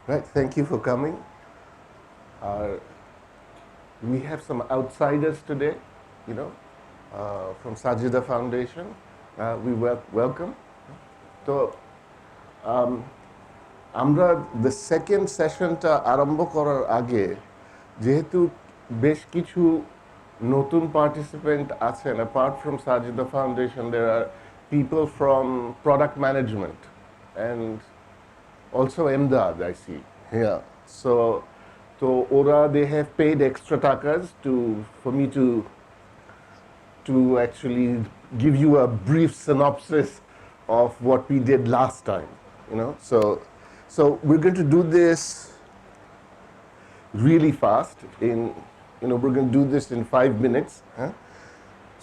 Right, thank you for coming. Uh, we have some outsiders today, you know, from Sajida Foundation. Welcome. তো আমরা the second সেশনটা আরম্ভ করার আগে যেহেতু বেশ কিছু নতুন পার্টিসিপেন্ট আছেন, apart from Sajida foundation there are people from product management and also Emdad, I see. Yeah. So Ora, they have paid extra takas for me to actually give you a brief synopsis of what we did last time. You know, so we're going to do this really fast. We're going to do this in 5 minutes. Huh?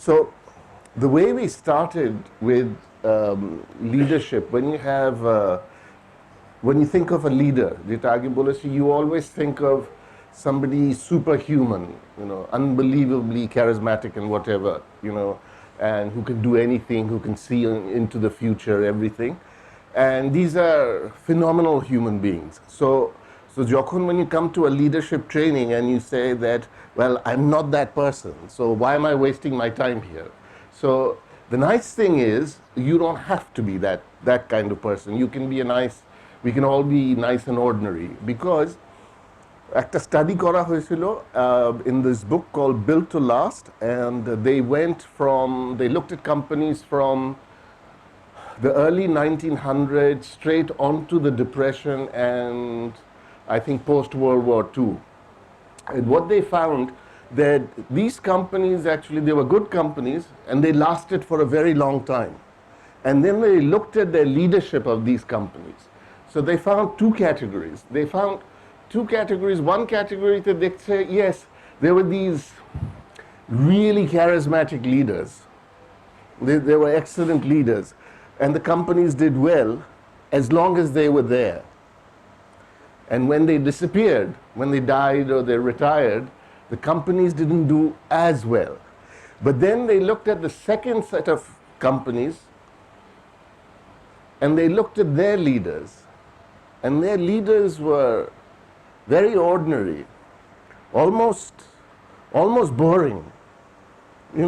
So the way we started with leadership, when you think of a leader, you always think of somebody superhuman, unbelievably charismatic and whatever, and who can do anything, who can see into the future, everything. And these are phenomenal human beings. So when you come to a leadership training and you say that, well, I'm not that person, so why am I wasting my time here? So the nice thing is, you don't have to be that kind of person. We can all be nice and ordinary, because একটা study করা হয়েছিল in this book called Built to Last, and they looked at companies from the early 1900s straight onto the Depression and I think post-World War II. And what they found, that these companies actually, they were good companies and they lasted for a very long time. And then they looked at the leadership of these companies. So they found two categories. One category that they say, yes, there were these really charismatic leaders. They were excellent leaders. And the companies did well as long as they were there. And when they disappeared, when they died or they retired, the companies didn't do as well. But then they looked at the second set of companies and they looked at their leaders. And their leaders were very ordinary, almost boring. You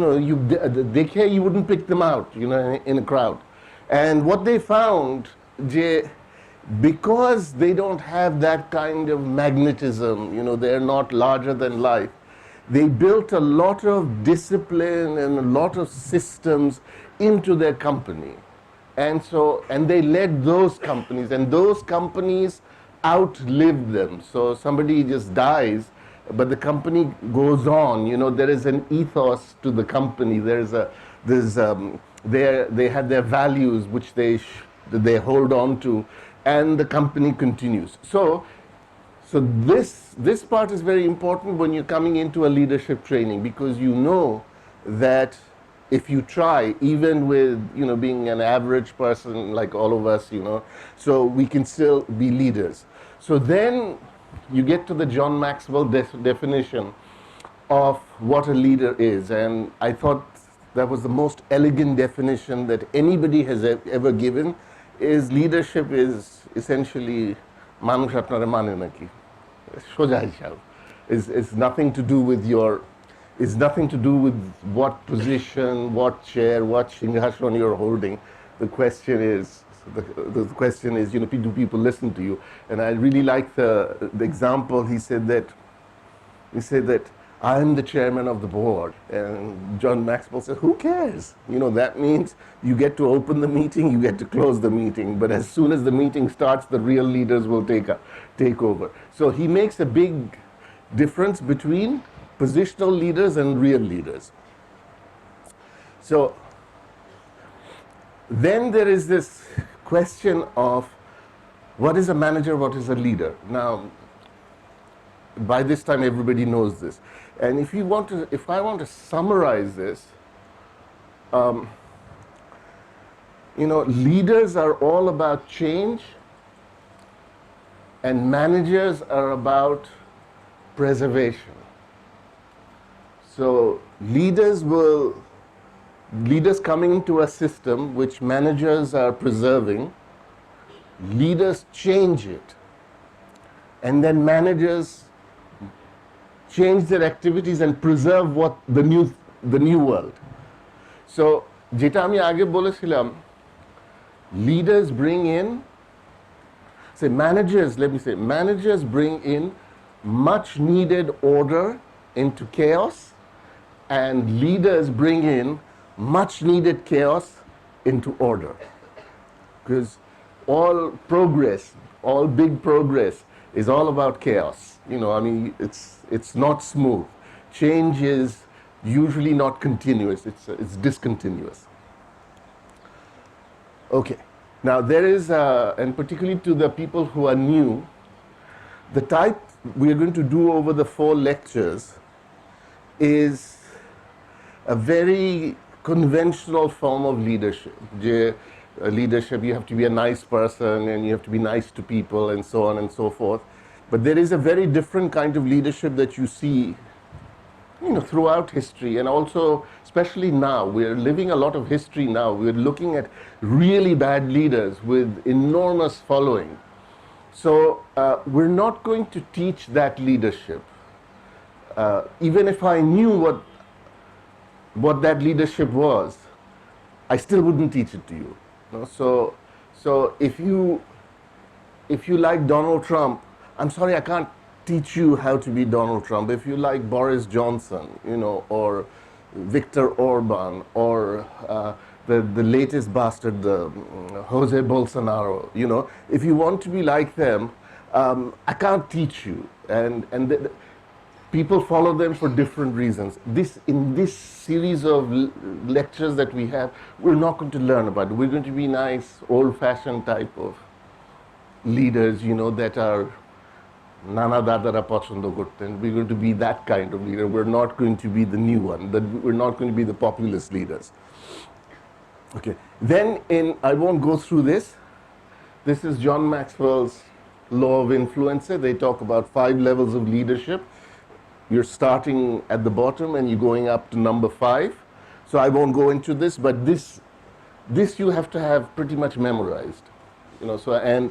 wouldn't pick them out, in a crowd. And what they found, because they don't have that kind of magnetism, they're not larger than life, they built a lot of discipline and a lot of systems into their company. And they led those companies, and those companies outlived them. So somebody just dies, but the company goes on. There is an ethos to the company. They have their values which they hold on to, and the company continues. So this part is very important when you're coming into a leadership training, because you know that if you try, even with being an average person like all of us, so we can still be leaders. So then you get to the John Maxwell definition of what a leader is, and I thought that was the most elegant definition that anybody has ever given. Is leadership is essentially মানুষ আপনারে মানে নাকি, সোজা হিসাব. It's nothing to do with it's nothing to do with what position, what chair, what shinghashon you're holding. The question is, do people listen to you? And I really like the example. He said that I'm the chairman of the board, and John Maxwell said, who cares? That means you get to open the meeting, you get to close the meeting, but as soon as the meeting starts, the real leaders will take over. So he makes a big difference between positional leaders and real leaders. So then there is this question of what is a manager, what is a leader? Now, by this time everybody knows this. And if I want to summarize this, leaders are all about change, and managers are about preservation. So leaders coming into a system which managers are preserving, leaders change it. and then managers change their activities and preserve what the new world. So যেটা আমি আগে বলেছিলাম, leaders bring in, say managers, let me say, managers bring in much needed order into chaos, and leaders bring in much needed chaos into order. Because all progress, all big progress is all about chaos. You know, I mean, it's not smooth. Change is usually not continuous, it's discontinuous. Okay, now there is, and particularly to the people who are new, the type we are going to do over the 4 lectures is a very conventional form of leadership. Leadership, you have to be a nice person and you have to be nice to people and so on and so forth. But there is a very different kind of leadership that you see, you know, throughout history, and also especially now we're living a lot of history now. We're looking at really bad leaders with enormous following. So we're not going to teach that leadership. Even if I knew what that leadership was, I still wouldn't teach it to you. You know? So if you like Donald Trump, I'm sorry, I can't teach you how to be Donald Trump. If you like Boris Johnson, you know, or Viktor Orban, or the latest bastard, Jose Bolsonaro, you know, if you want to be like them, I can't teach you. And people follow them for different reasons. In this series of lectures that we have, we're not going to learn about it. We're going to be nice, old-fashioned type of leaders, you know, that are Nana Dadara Pochondo Gurten. We're going to be that kind of leader. We're not going to be the new one. We're not going to be the populist leaders. Okay. Then I won't go through this. This is John Maxwell's law of influence. They talk about 5 levels of leadership. You're starting at the bottom and you're going up to number 5. So I won't go into this, but this you have to have pretty much memorized. You know, so, and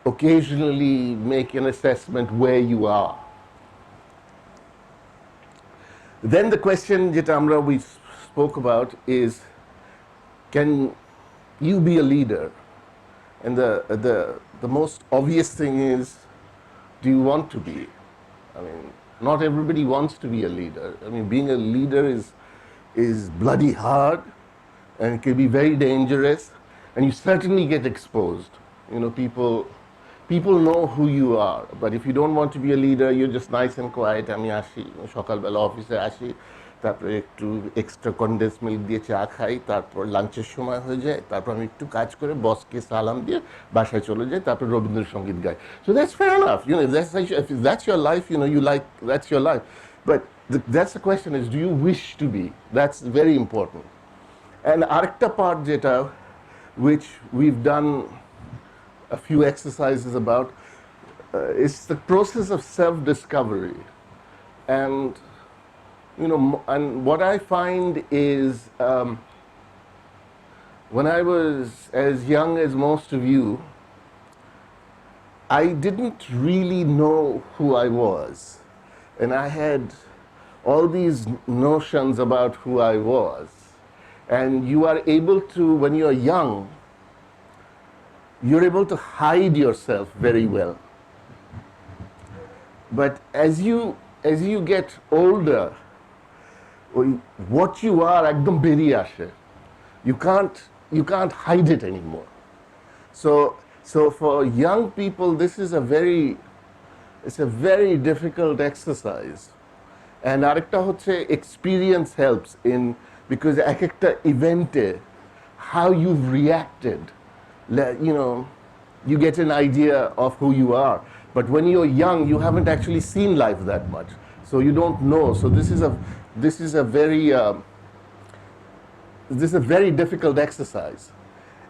occasionally make an assessment where you are. Then the question that we spoke about is, can you be a leader? And the most obvious thing is, do you want to be? I mean, not everybody wants to be a leader. I mean, being a leader is bloody hard, and it can be very dangerous, and you certainly get exposed. You know, people know who you are, but if you don't want to be a leader, you're just nice and quiet. আমি আসি সকালবেলা অফিসে আসি, তারপরে একটু extra condense milk দিয়ে চা খাই, তারপর লাঞ্চের সময় হয়ে যায়, তারপর আমি একটু কাজ করে বসকে সালাম দিয়ে বাসায় চলে যাই, তারপর রবীন্দ্রসঙ্গীত গাই. So that's fair enough. You know, if that's your life, you know, that's your life. But that's the question is, do you wish to be? That's very important. And arekta part jeta, which we've done a few exercises about, is the process of self-discovery. And you know, and what I find is, when I was as young as most of you, I didn't really know who I was. And I had all these notions about who I was. And you are able to, when you're young, you're able to hide yourself very well. But as you get older, what you are ekdom beriye ashe. You can't hide it anymore. So for young people, this is it's a very difficult exercise. And arekta hocche experience helps in, because ek ekta evente how you've reacted, you know, you get an idea of who you are. But when you're young, you haven't actually seen life that much, so you don't know. So this is a very difficult exercise.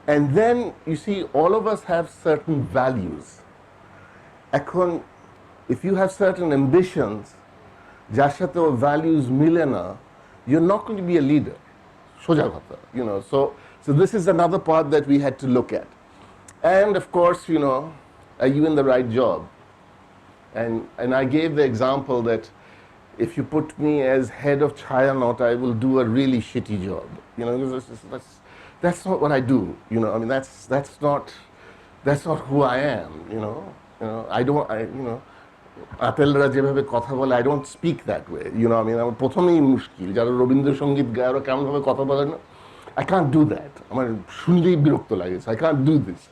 And then you see, all of us have certain values. If you have certain ambitions, যার সাথে values মিলে না, you're not going to be a leader. সোজা কথা, you know. So this is another part that we had to look at. And of course, you know, are you in the right job? And I gave the example that if you put me as head of Chayanot, I will do a really shitty job. You know, that's not what I do. You know, I mean, that's not who I am. I don't. আপেলরা যেভাবে কথা বলে, I don't speak that way. You know, I mean, আমার প্রথমেই মুশকিল যারা রবীন্দ্রসঙ্গীত গায় ওরা কেমনভাবে কথা বলে না, I can't do that. আমার শুনলেই বিরক্ত লাগে. So I can't do this.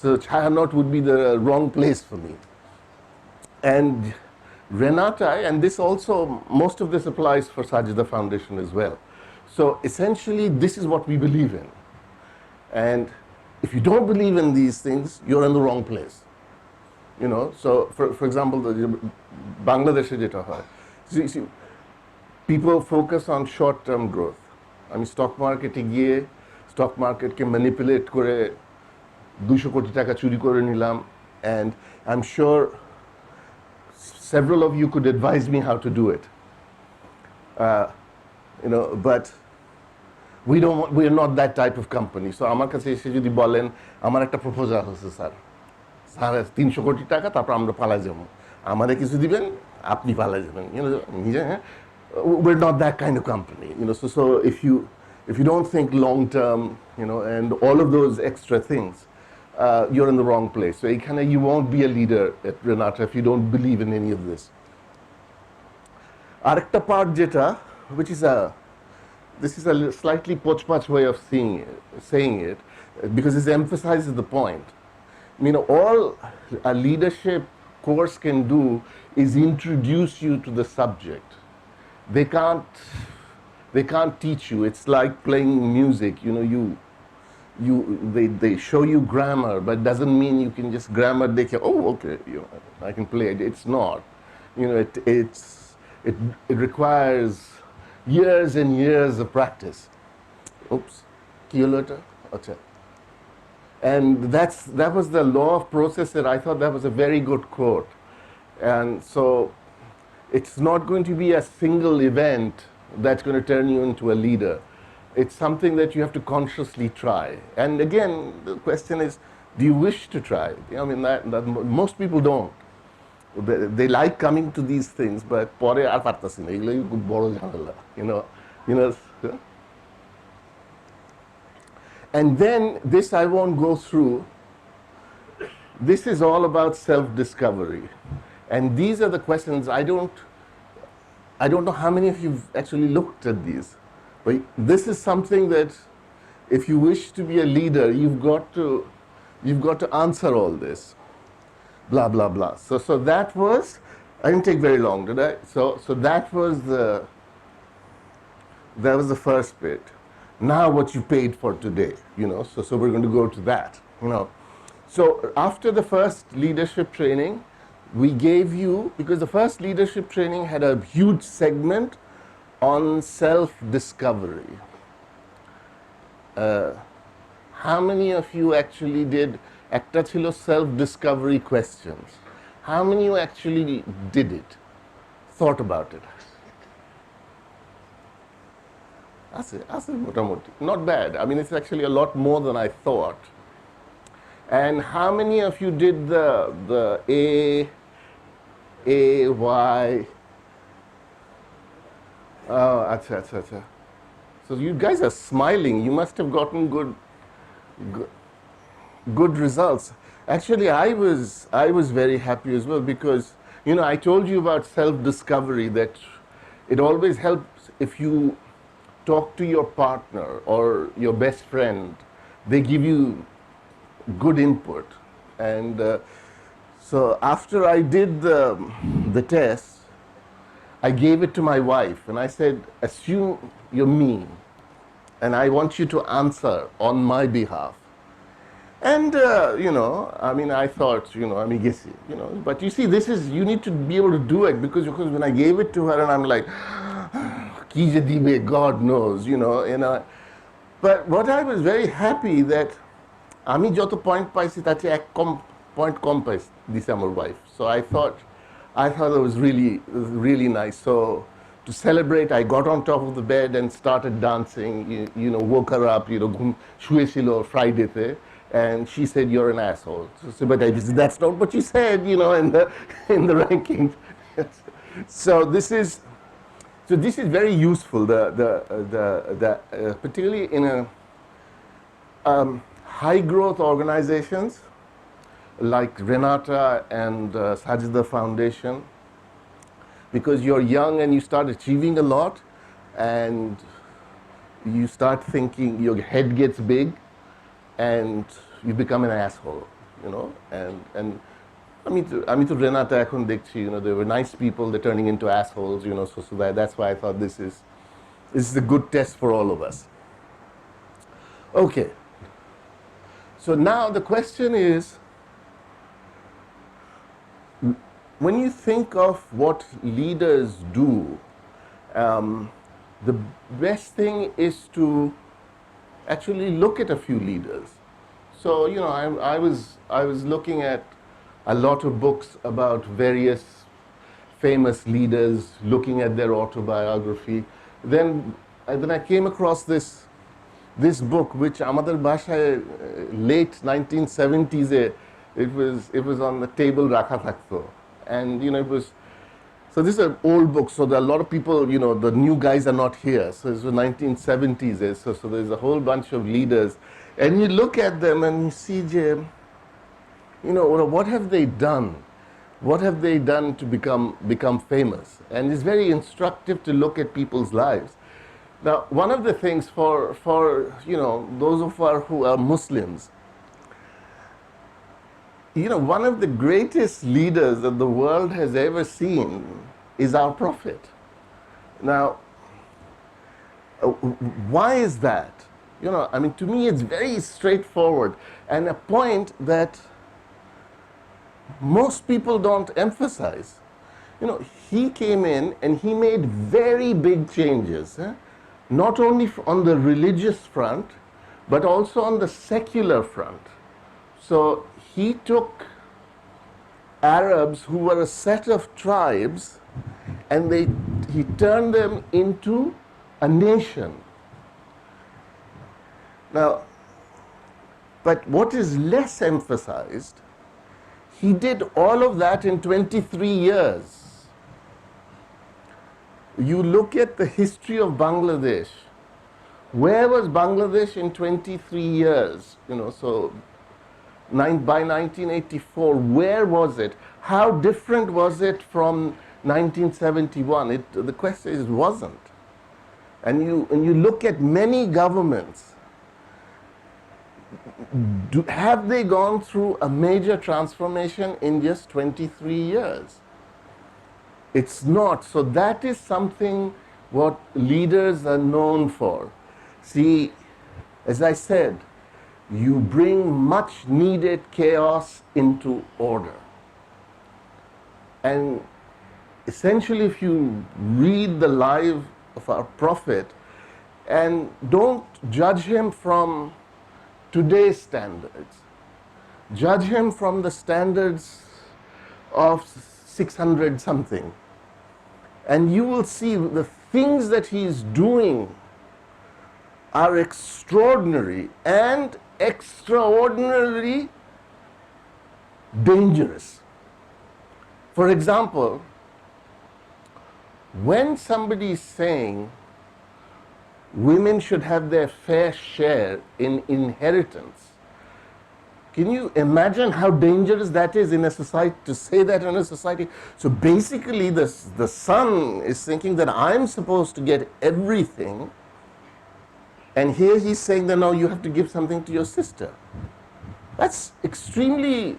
So Chayanot would be the wrong place for me. And Renata, and this also, most of this applies for Sajida Foundation as well. So essentially, this is what we believe in. And if you don't believe in these things, you're in the wrong place. You know, so for example, Bangladesh jeta hoy. See, people focus on short-term growth. I mean, stock market e giye, stock market ke manipulate kore 200 কোটি টাকা চুরি করে নিলাম, and I'm sure several of you could advise me how to do it. But we are not that type of company. So আমার কাছে এসে যদি বলেন আমার একটা প্রপোজাল আছে স্যার 300 কোটি টাকা, তারপর আমরা পালাই যাব, আমাদের কিছু দিবেন, আপনি পালাই যাবেন, নিজে, we're not that kind of company. So if you don't think long term, and all of those extra things, you're in the wrong place. So you won't be a leader at Renata if you don't believe in any of this. Arekta part jeta, this is a slightly poch-poch way of saying it, because it emphasizes the point. All a leadership course can do is introduce you to the subject. They can't teach you. It's like playing music. They show you grammar, but it doesn't mean you can just grammar. They can, oh, okay, I can play it. It's not. It requires years and years of practice. Oops, Kyolota, okay. And that was the law of process that I thought that was a very good quote. And so it's not going to be a single event that's going to turn you into a leader. It's something that you have to consciously try. And again, the question is, do you wish to try? I mean, that most people don't. They like coming to these things, but pore ar partasi na, eglo খুব বড় ঝামেলা, And then this I won't go through. This is all about self-discovery. And these are the questions I don't know how many of you've actually looked at these. But this is something that if you wish to be a leader, you've got to answer all this. Blah, blah, blah. So that was, I didn't take very long, did I? So that was the first bit. Now what you paid for today, so we're going to go to that, So after the first leadership training, we gave you, because the first leadership training had a huge segment on self-discovery. How many of you actually did একটা ছিল self-discovery questions? How many of you actually did it, thought about it? আছে মোটামুটি, not bad. I mean, it's actually a lot more than I thought. And how many of you did the A, Y? Oh, acha. So you guys are smiling. You must have gotten good results. Actually, I was very happy as well, because I told you about self-discovery, that it always helps if you talk to your partner or your best friend. They give you good input. And so after I did the test, I gave it to my wife and I said, assume you're me and I want you to answer on my behalf. And I mean, I thought, I'm guessing, but you see, you need to be able to do it, because when I gave it to her and I'm like, ki je dibe, God knows, But what I was very happy that আমি যত point পাইছি তার চেয়ে 1 point কম দিছে আমার wife. So I thought it was really nice. So to celebrate, I got on top of the bed and started dancing. Woke her up. শুয়েছিল ফ্রাইডেতে, And she said, "You're an asshole." So, but that's not what you said, you know, in the in the rankings. So this is very useful. Particularly in a high growth organizations like Renata and Sajida Foundation, because you're young and you start achieving a lot, and you start thinking, your head gets big, and you become an asshole, you know. And to Renata এখন দেখছি, you know, they were nice people, they're turning into assholes, you know. So that's why I thought this is a good test for all of us. Okay. So now the question is, when you think of what leaders do, the best thing is to actually look at a few leaders. So, you know, I was looking at a lot of books about various famous leaders, looking at their autobiography. Then I came across this book, which আমাদের বাসায় late 1970s it was on the table রাখা থাকতো. And you know, it was, so this is an old book, so there are a lot of people, you know, the new guys are not here. So it's the 1970s, so there's a whole bunch of leaders, and you look at them and you see, you know, what have they done? What have they done to become famous? And it's very instructive to look at people's lives. Now, one of the things for you know, those of us who are Muslims, you know, one of the greatest leaders that the world has ever seen is our Prophet. Now, why is that? You know, I mean, to me, it's very straightforward, and a point that most people don't emphasize. You know, he came in and he made very big changes, not only on the religious front, but also on the secular front. So he took Arabs who were a set of tribes, and he turned them into a nation. Now, but what is less emphasized, he did all of that in 23 years. You look at the history of Bangladesh. Where was Bangladesh in 23 years? You know, so by 1984, where was it? How different was it from 1971? The question is, it wasn't. And you look at many governments, have they gone through a major transformation in just 23 years? It's not. So that is something what leaders are known for. See, as I said, you bring much needed chaos into order. And essentially, if you read the life of our Prophet, and don't judge him from today's standards, judge him from the standards of 600 something, and you will see the things that he is doing are extraordinary and extraordinarily dangerous. For example, when somebody is saying women should have their fair share in inheritance, can you imagine how dangerous that is in a society, to say that in a society? So basically the son is thinking that I'm supposed to get everything, and here he's saying that no, you have to give something to your sister. That's extremely,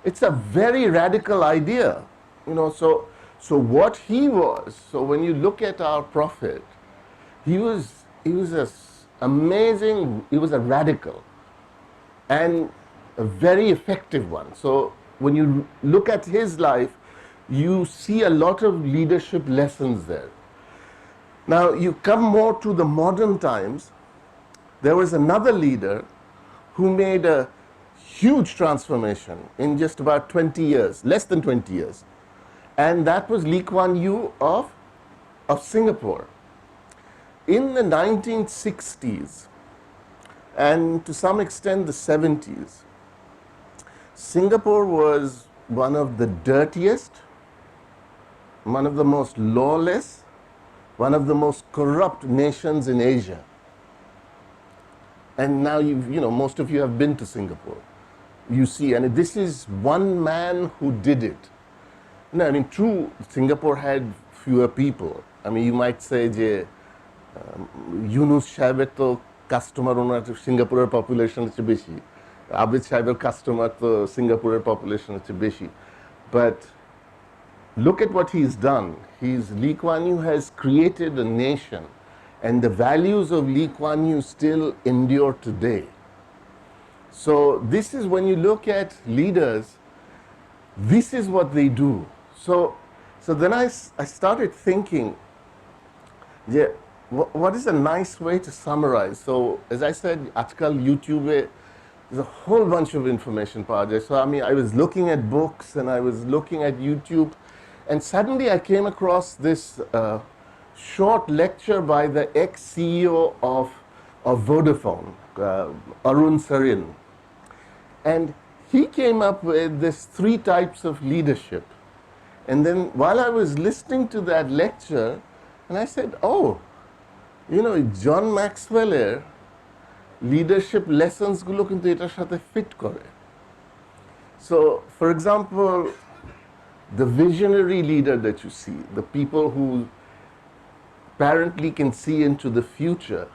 it's a very radical idea, you know. So what he was, so when you look at our Prophet, he was amazing, he was a radical and a very effective one. So when you look at his life, you see a lot of leadership lessons there. Now you come more to the modern times. There was another leader who made a huge transformation in just about 20 years, less than 20 years. And that was Kuan Yew of Singapore. In the 1960s, and to some extent the 70s. Singapore was one of the dirtiest, one of the most lawless, one of the most corrupt nations in Asia. And now most of you have been to Singapore. You see, and this is one man who did it. No, I mean, true, Singapore had fewer people. I mean, you might say, Yunus সাহেবের তো customer ওনার সিঙ্গাপুরের population হচ্ছে বেশি, আবিদ সাহেবের customer তো সিঙ্গাপুরের population হচ্ছে বেশি. But look at what he's done. Lee Kuan Yew has created a nation, and the values of Lee Kuan Yew still endure today. So this is, when you look at leaders, this is what they do. So then I started thinking, yeah, what is a nice way to summarize? So as I said, আজকাল YouTube there's a whole bunch of information projects. So I mean, I was looking at books and I was looking at YouTube, and suddenly I came across this short lecture by the ex-CEO of Vodafone, Arun Sarin. And he came up with this 3 types of leadership. And then while I was listening to that lecture, and I said, oh, John Maxwell-এর leadership lessons গুলো কিন্তু এটার সাথে fit করে. So, for example, the visionary leader that you see, the people who apparently can see into the future,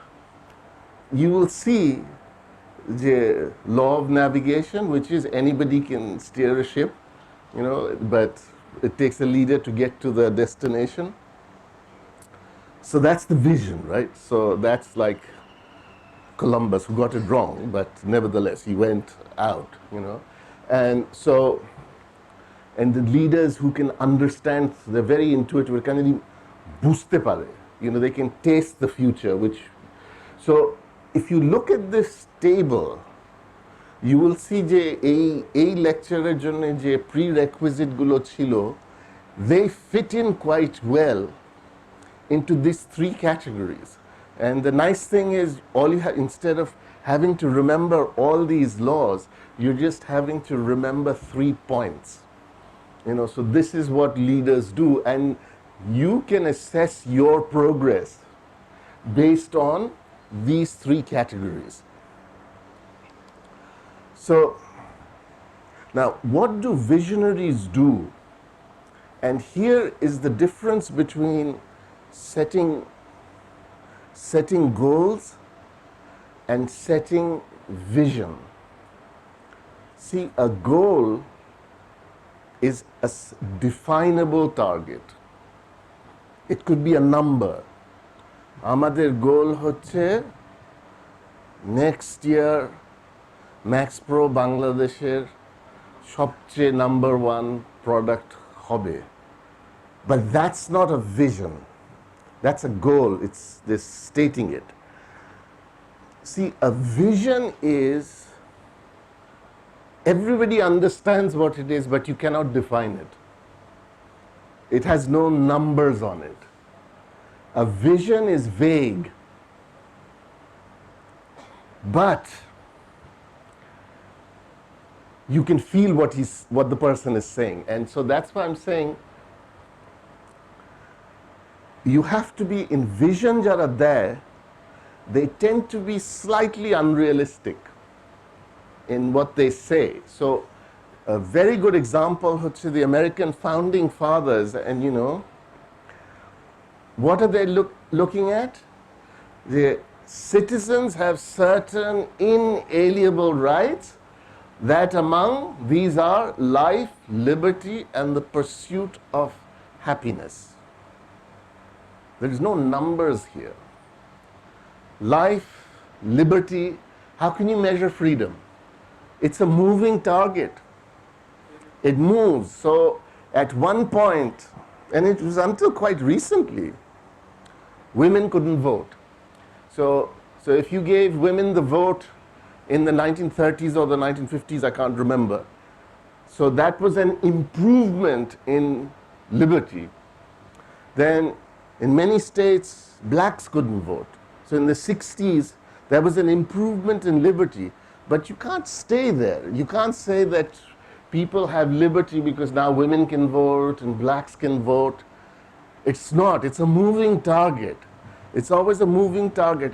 you will see the law of navigation, which is anybody can steer a ship, but it takes a leader to get to the destination. So that's the vision, right? So that's like Columbus, who got it wrong, but nevertheless he went out, and the leaders who can understand, they're very intuitive, kind of বুঝতে পারে, they can taste the future, so if you look at this table, you will see যে এই lectureর জন্য যে prerequisite গুলো ছিল, they fit in quite well into these 3 categories. And the nice thing is, instead of having to remember all these laws, you're just having to remember 3 points. So this is what leaders do, and you can assess your progress based on these 3 categories. So now, what do visionaries do? And here is the difference between setting goals and setting vision. See, a goal is a definable target. It could be a number. আমাদের গোল হচ্ছে next year Max Pro বাংলাদেশের সবচেয়ে number 1 product হবে. But that's not a vision. That's a goal. It's this stating it. See, a vision is, everybody understands what it is, but you cannot define it. It has no numbers on it. A vision is vague. But you can feel what the person is saying. And so that's why I'm saying, you have to be in vision jara there, they tend to be slightly unrealistic in what they say. So a very good example হচ্ছে the American founding fathers, and what are they looking at? The citizens have certain inalienable rights, that among these are life, liberty, and the pursuit of happiness. There is no numbers here. Life, liberty, how can you measure freedom? It's a moving target. It moves. So at one point, and it was until quite recently, women couldn't vote. So if you gave women the vote in the 1930s or the 1950s, I can't remember. So that was an improvement in liberty. Then in many states, blacks couldn't vote. So in the 60s, There was an improvement in liberty, but you can't stay there. You can't say that people have liberty because now women can vote and blacks can vote. It's not. It's a moving target. It's always a moving target,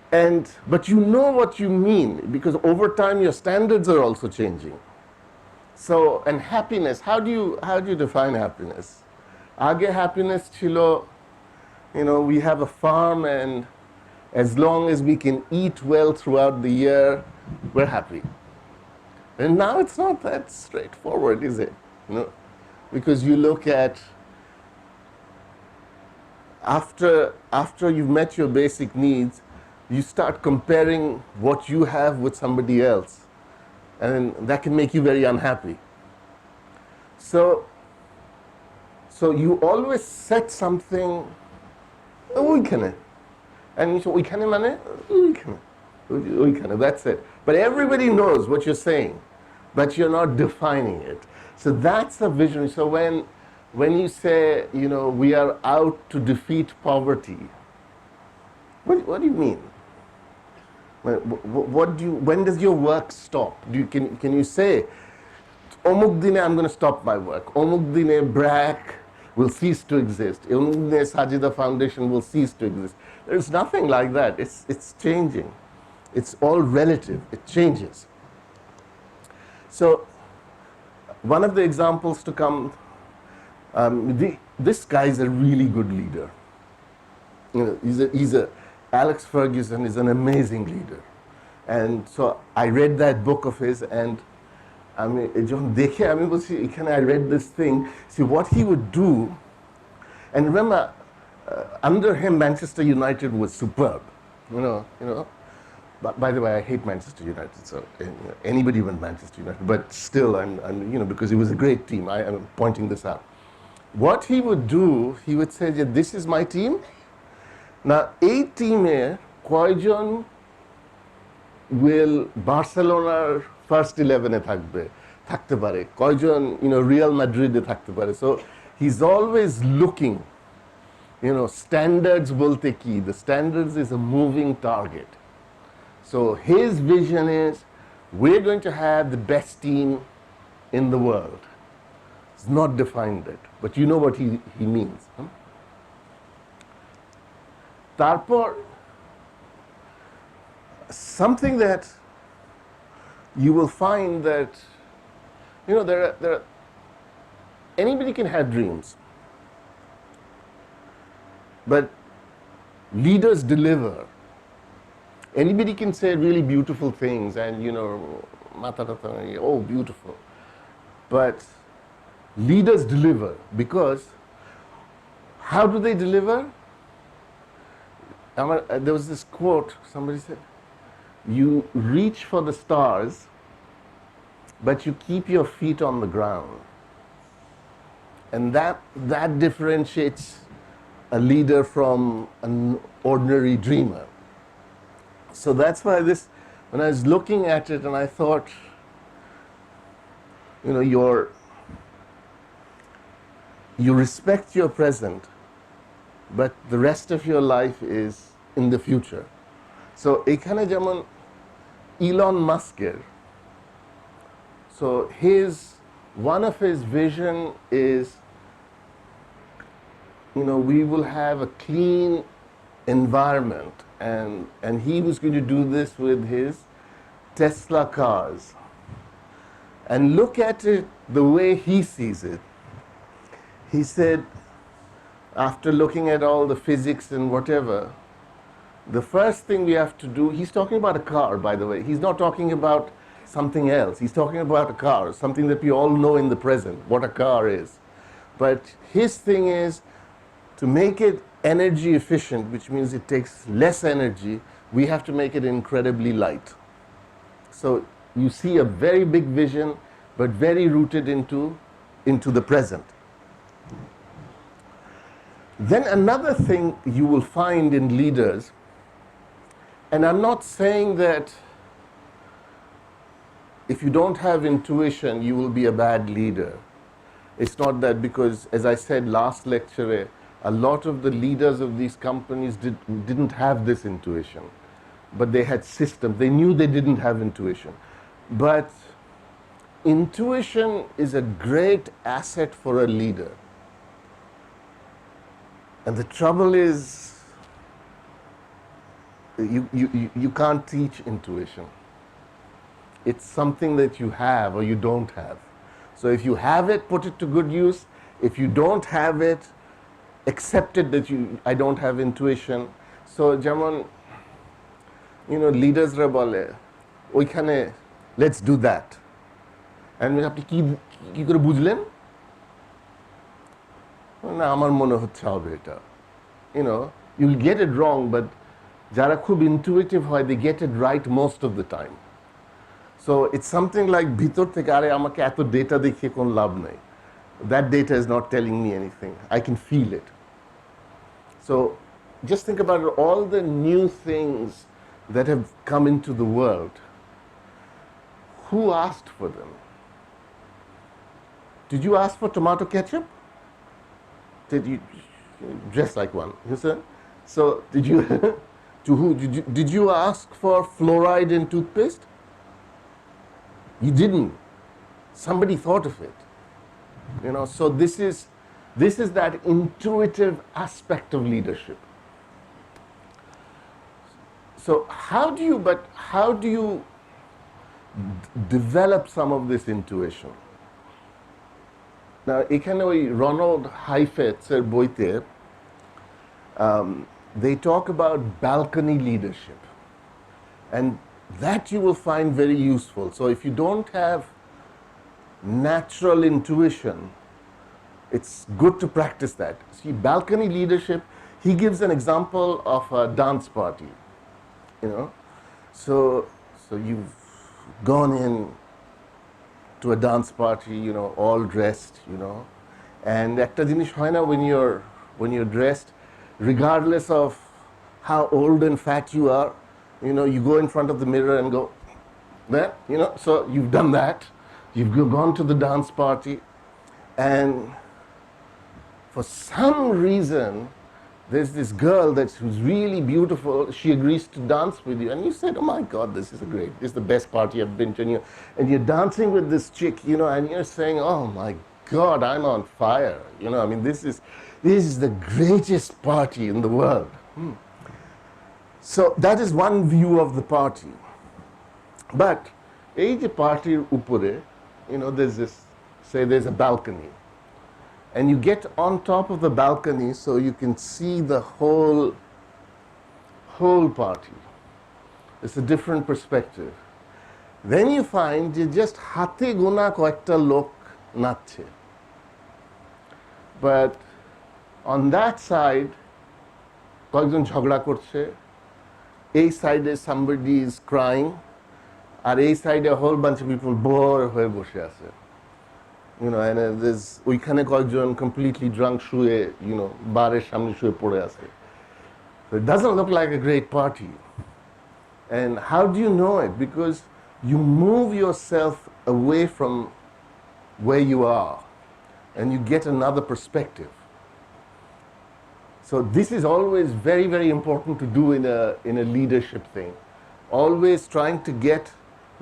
but you know what you mean, because over time your standards are also changing. So, and happiness, how do you define happiness? Aage happiness chilo, we have a farm, and as long as we can eat well throughout the year, we're happy. And now it's not that straightforward, is it? Because you look at, after you've met your basic needs, you start comparing what you have with somebody else, and that can make you very unhappy. So you always set something, and you say, that's it. But everybody knows what you're saying, but you're not defining it. So that's a vision. So when you say, we are out to defeat poverty, what do you mean? When does your work stop? Can you say, Omuk dine I'm going to stop my work. Omuk dine BRAC will cease to exist. Omuk dine Sajida Foundation will cease to exist. There's nothing like that. It's changing. It's all relative. It changes. So one of the examples to come, this guy is a really good leader. Alex Ferguson is an amazing leader. And so I read that book of his, and I read this thing. See what he would do. And remember, under him, Manchester United was superb. But by the way, I hate Manchester United. So anybody but Manchester United. But still, I'm because it was a great team. I'm pointing this out. What he would do, he would say, "This is my team. Now, a team here, কয়জন will Barcelonaর first 11-এ থাকতে পারে, কয়জন Real Madrid-এ থাকতে পারে." So he's always looking, standards বলতে কি? The standards is a moving target. So his vision is, we're going to have the best team in the world. It's not defined it, but you know what he means. Tarpor, something that you will find that, there are anybody can have dreams, but leaders deliver. Anybody can say really beautiful things, and oh, beautiful. But leaders deliver, because how do they deliver? There was this quote, somebody said, "You reach for the stars, but you keep your feet on the ground." And that differentiates a leader from an ordinary dreamer. So that's why when I was looking at it, and I thought, you respect your present, but the rest of your life is in the future. So ekhane jemon Elon Musker, so one of his vision is, we will have a clean environment, and he was going to do this with his Tesla cars. And look at it the way he sees it. He said, after looking at all the physics and whatever, the first thing we have to do, he's talking about a car, by the way. He's not talking about something else. He's talking about a car, something that we all know in the present, what a car is. But his thing is to make it energy efficient, which means it takes less energy. We have to make it incredibly light. So you see a very big vision, but very rooted into the present. Then another thing you will find in leaders, and I'm not saying that if you don't have intuition, you will be a bad leader. It's not that, because, as I said last lecture, A lot of the leaders of these companies didn't have this intuition, but they had systems. They knew they didn't have intuition. But intuition is a great asset for a leader. And the trouble is, you can't teach intuition. It's something that you have or you don't have. So if you have it, put it to good use. If you don't have it, accept it that I don't have intuition. So যেমন লিডার্সরা বলে ওইখানে let's do that. And আপনি কি করে বুঝলেন? না আমার মনে হচ্ছে হবে এটা. You'll get it wrong, but যারা খুব intuitive হয়, they get it right most of the time. So it's something like ভিতর থেকে আরে আমাকে এত ডেটা দেখিয়ে কোনো লাভ নাই. That data is not telling me anything. I can feel it. So just think about all the new things that have come into the world. Who asked for them? Did you ask for tomato ketchup? Did you dress like one? You said? So did you to who did you ask for fluoride in toothpaste? You didn't. Somebody thought of it. So this is that intuitive aspect of leadership. So how do you develop some of this intuition? Now এখানে ওই Ronald Heifetz's বইতে they talk about balcony leadership, and that you will find very useful. So if you don't have natural intuition, it's good to practice that. See, balcony leadership, he gives an example of a dance party. So you've gone in to a dance party, all dressed, and একটা জিনিস হয় না when you're dressed, regardless of how old and fat you are, you go in front of the mirror and go there, so you've done that. You've gone to the dance party, and for some reason, there's this girl who's really beautiful. She agrees to dance with you, and you said, "Oh my God, this is the best party I've been to." And you're dancing with this chick, and you're saying, "Oh my God, I'm on fire." This is the greatest party in the world. So that is one view of the party. But এই যে partyর উপরে, there's a balcony. And you get on top of the balcony so you can see the whole party. It's a different perspective. Then you find you just হাতে গোনা কয়েকটা লোক নাচছে. But on that side, কয়েকজন ঝগড়া করছে. এই সাইডে somebody is crying. আর এই সাইডে a whole bunch of people bore হয়ে বসে আছে. And there's ওইখানে কয়েকজন completely drunk শুয়ে, বারের সামনে শুয়ে পড়ে আছে. So it doesn't look like a great party. And how do you know it? Because you move yourself away from where you are, and you get another perspective. So this is always very, very important to do in a leadership thing. Always trying to get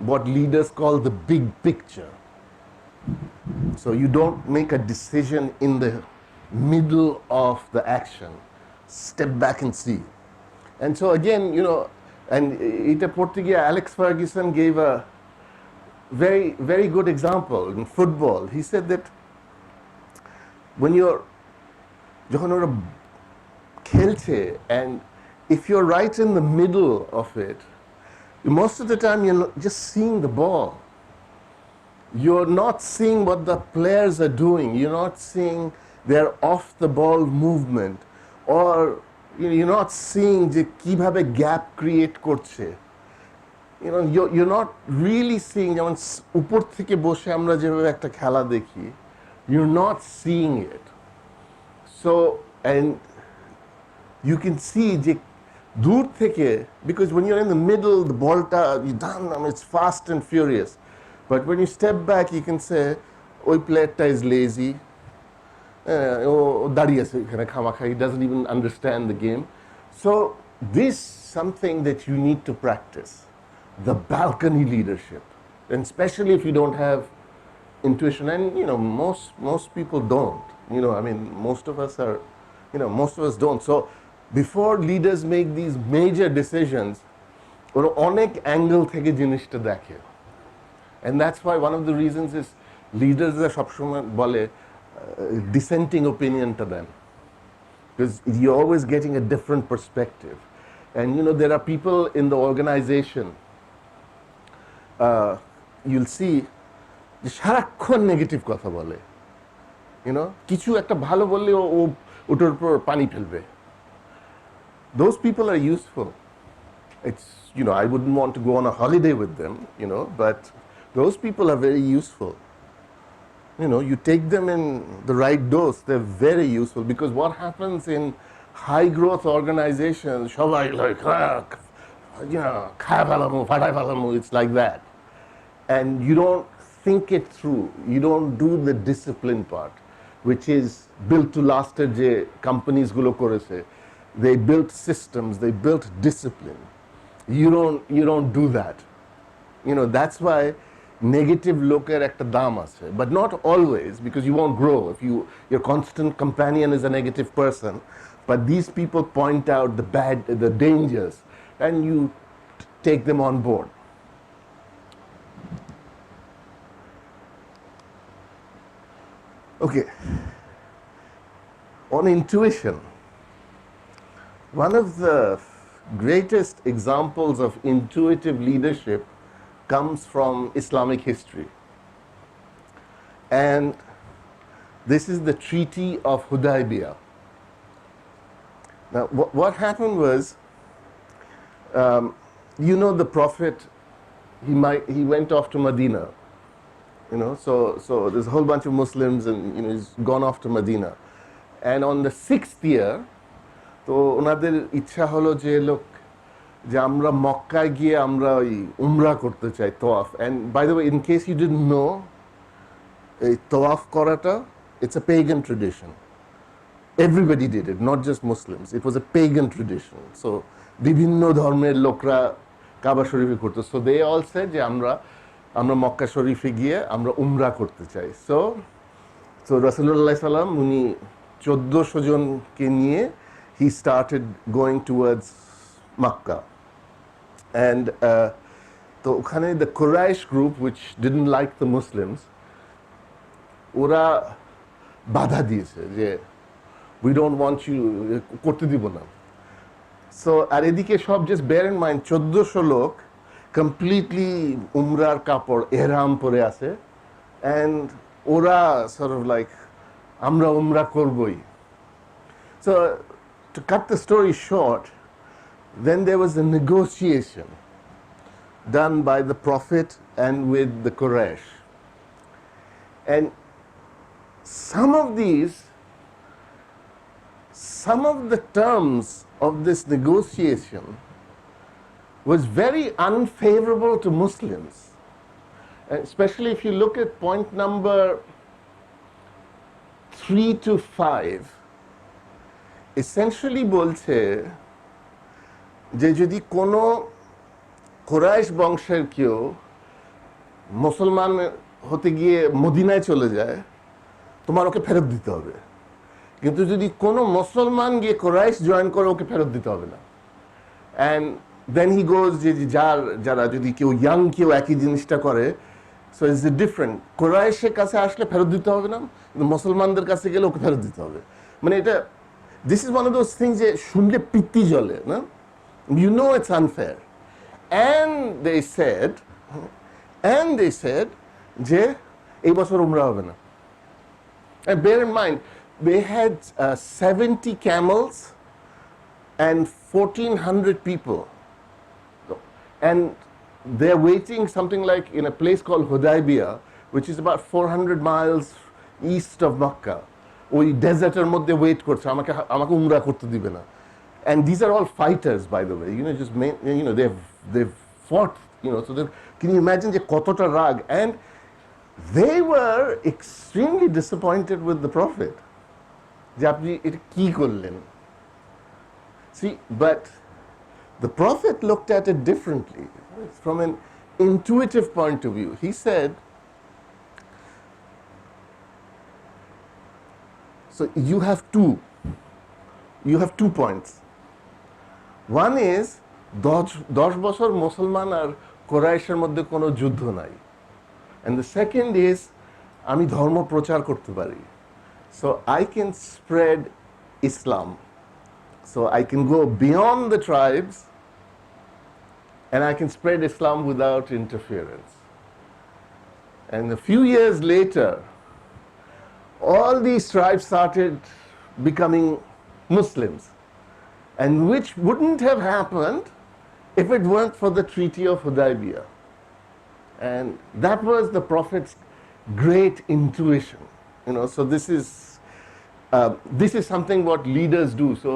what leaders call the big picture. So you don't make a decision in the middle of the action. Step back and see. And so again, and এটা পড়তে গিয়ে Alex Ferguson gave a very, very good example in football. He said that যখন ওরা খেলছে, and if you're right in the middle of it, most of the time you're just seeing the ball. You're not seeing what the players are doing. You're not seeing their off-the-ball movement, or you're not seeing যে কিভাবে gap create করছে. You're not really seeing, যেমন উপর থেকে বসে আমরা যেভাবে একটা খেলা দেখি, you're not seeing it. So, and you can see যে দূর থেকে, because when you're in the middle, the ballটা, it's fast and furious. But when you step back, you can say, ওই প্লেয়ারটা is lazy, ও দাঁড়িয়ে আছে এখানে খামাখা, he doesn't even understand the game. So this something that you need to practice, the balcony leadership, and especially if you don't have intuition, and most people don't, I mean most of us are, most of us don't. So before leaders make these major decisions, ওরা অনেক angle থেকে জিনিসটা দেখে, and that's why one of the reasons is leaders সবসময় বলে dissenting opinion to them, because you're always getting a different perspective. And there are people in the organization, you'll see যে সারাক্ষণ negative কথা বলে, কিছু একটা ভালো বললে ও ওটার উপর পানি ফেলবে. Those people are useful. It's, I wouldn't want to go on a holiday with them, but those people are very useful. You take them in the right dose, they're very useful, because what happens in high growth organizations, সবাই like, খায় ফেলামু, ফাটায় ফেলামু, it's like that. And you don't think it through, you don't do the discipline part, which is built to last যে companies গুলো করেছে. They built systems, they built discipline. You don't do that. That's why negative লোকের একটা দাম আছে, but not always, because you won't grow if your constant companion is a negative person. But these people point out the dangers, and you take them on board. Okay, on intuition, one of the greatest examples of intuitive leadership comes from Islamic history. And this is the Treaty of Hudaibiya. Now, what happened was, the Prophet, he went off to Medina. So there's a whole bunch of Muslims, and he's gone off to Medina. And on the 6th year, তো ওনাদের ইচ্ছা হলো যে আমরা মক্কায় গিয়ে আমরা ওই উমরা করতে চাই, তোয়াফ. And by the way, in case you didn't know, এই তোয়াফ করাটা, it's a pagan tradition. Everybody did it, not just Muslims. It was a pagan tradition. So বিভিন্ন ধর্মের লোকরা কাবা শরীফে করতো. So they all said যে আমরা মক্কা শরীফে গিয়ে আমরা উমরা করতে চাই. So রাসূলুল্লাহ সাল্লাম উনি 1400 জনকে নিয়ে he started going towards Makkah. And তো ওখানে the Quraysh group, which didn't like the Muslims, ওরা বাধা দিয়েছে যে we don't want you, করতে দিব না. So আর এদিকে সব, just bear in mind, 1400 লোক completely umrar কাপড় এহরাম পরে আছে, and ওরা sort of like আমরা উমরা করবই. So to cut the story short, then there was a negotiation done by the Prophet and with the Quraysh. And some of the terms of this negotiation was very unfavorable to Muslims. And especially if you look at point number 3 to 5, essentially বলছে যে যদি কোনো কুরাইশ বংশের কেউ মুসলমান হতে গিয়ে মদিনায় চলে যায়, তোমার ওকে ফেরত দিতে হবে, কিন্তু যদি কোনো মুসলমান গিয়ে কুরাইশ জয়েন করে, ওকে ফেরত দিতে হবে না. And then he goes যে যারা যদি কেউ ইয়াং কেউ একই জিনিসটা করে, so it's different. কুরাইশের কাছে আসলে ফেরত দিতে হবে না, কিন্তু মুসলমানদের কাছে গেলে ওকে ফেরত দিতে হবে. মানে এটা, this is one of those things যে শুনলে পিত্তি জ্বলে না, it's unfair. And they said যে এই বছর উমরা হবে না. And bear in mind, they had 70 camels and 1400 people, and they're waiting something like in a place called Hudaibiya, which is about 400 miles east of Makkah. ওই ডেজার্টের মধ্যে wait করছে, আমাকে উমরা করতে দিবে না. And these are all fighters, by the way, they've fought, so can you imagine যে কতটা রাগ. And they were extremely disappointed with the Prophet. যে আপনি এটা কি করলেন? See, but the Prophet looked at it differently from an intuitive point of view. He said, so you have two points. One is 10 বছর মুসলমান আর কোরাইশের মধ্যে কোনো যুদ্ধ নাই, and the second is আমি ধর্ম প্রচার করতে পারি, so I can spread Islam, so I can go beyond the tribes and I can spread Islam without interference. And a few years later, all these tribes started becoming Muslims, and which wouldn't have happened if it weren't for the Treaty of Hudaibiya. And that was the Prophet's great intuition. So this is something what leaders do. So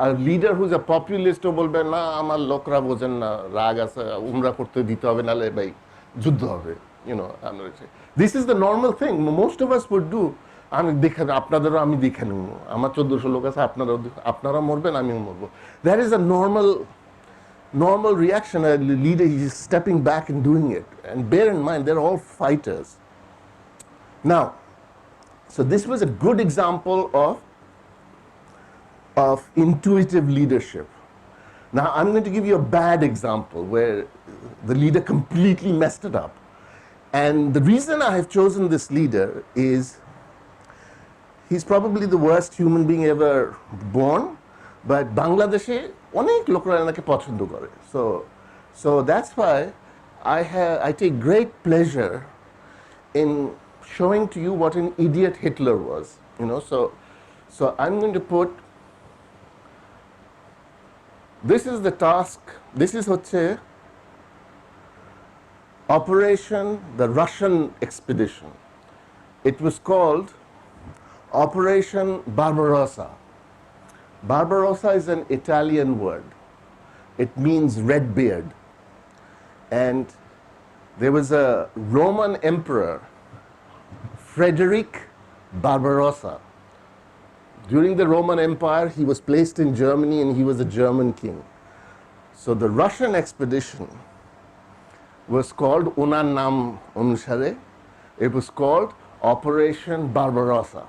a leader who's a populist বলবে না আমার লোকরা বোঝেন না, রাগ আছে, উমরা করতে দিতে হবে, নালে ভাই যুদ্ধ হবে. This is the normal thing most of us would do. আমি দেখে আপনাদেরও আমি দেখে নেব, আমার 1400 লোক আছে, আপনারা মরবেন আমিও মরবো. That is a normal reaction. A leader is stepping back and doing it. And bear in mind, they're all fighters. Now, so this was a good example of intuitive leadership. Now, I'm going to give you a bad example where the leader completely messed it up. And the reason I have chosen this leader is he's probably the worst human being ever born, but Bangladeshe অনেক লোকরা এনাকে পছন্দ করে. So that's why I take great pleasure in showing to you what an idiot Hitler was. So I'm going to put, this is the task, this is হচ্ছে Operation the Russian Expedition. It was called Operation Barbarossa. Barbarossa is an Italian word. It means red beard. And there was a Roman emperor, Frederick Barbarossa. During the Roman Empire, he was placed in Germany and he was a German king. So the Russian expedition was called, unar naam অনুসারে, it was called Operation Barbarossa.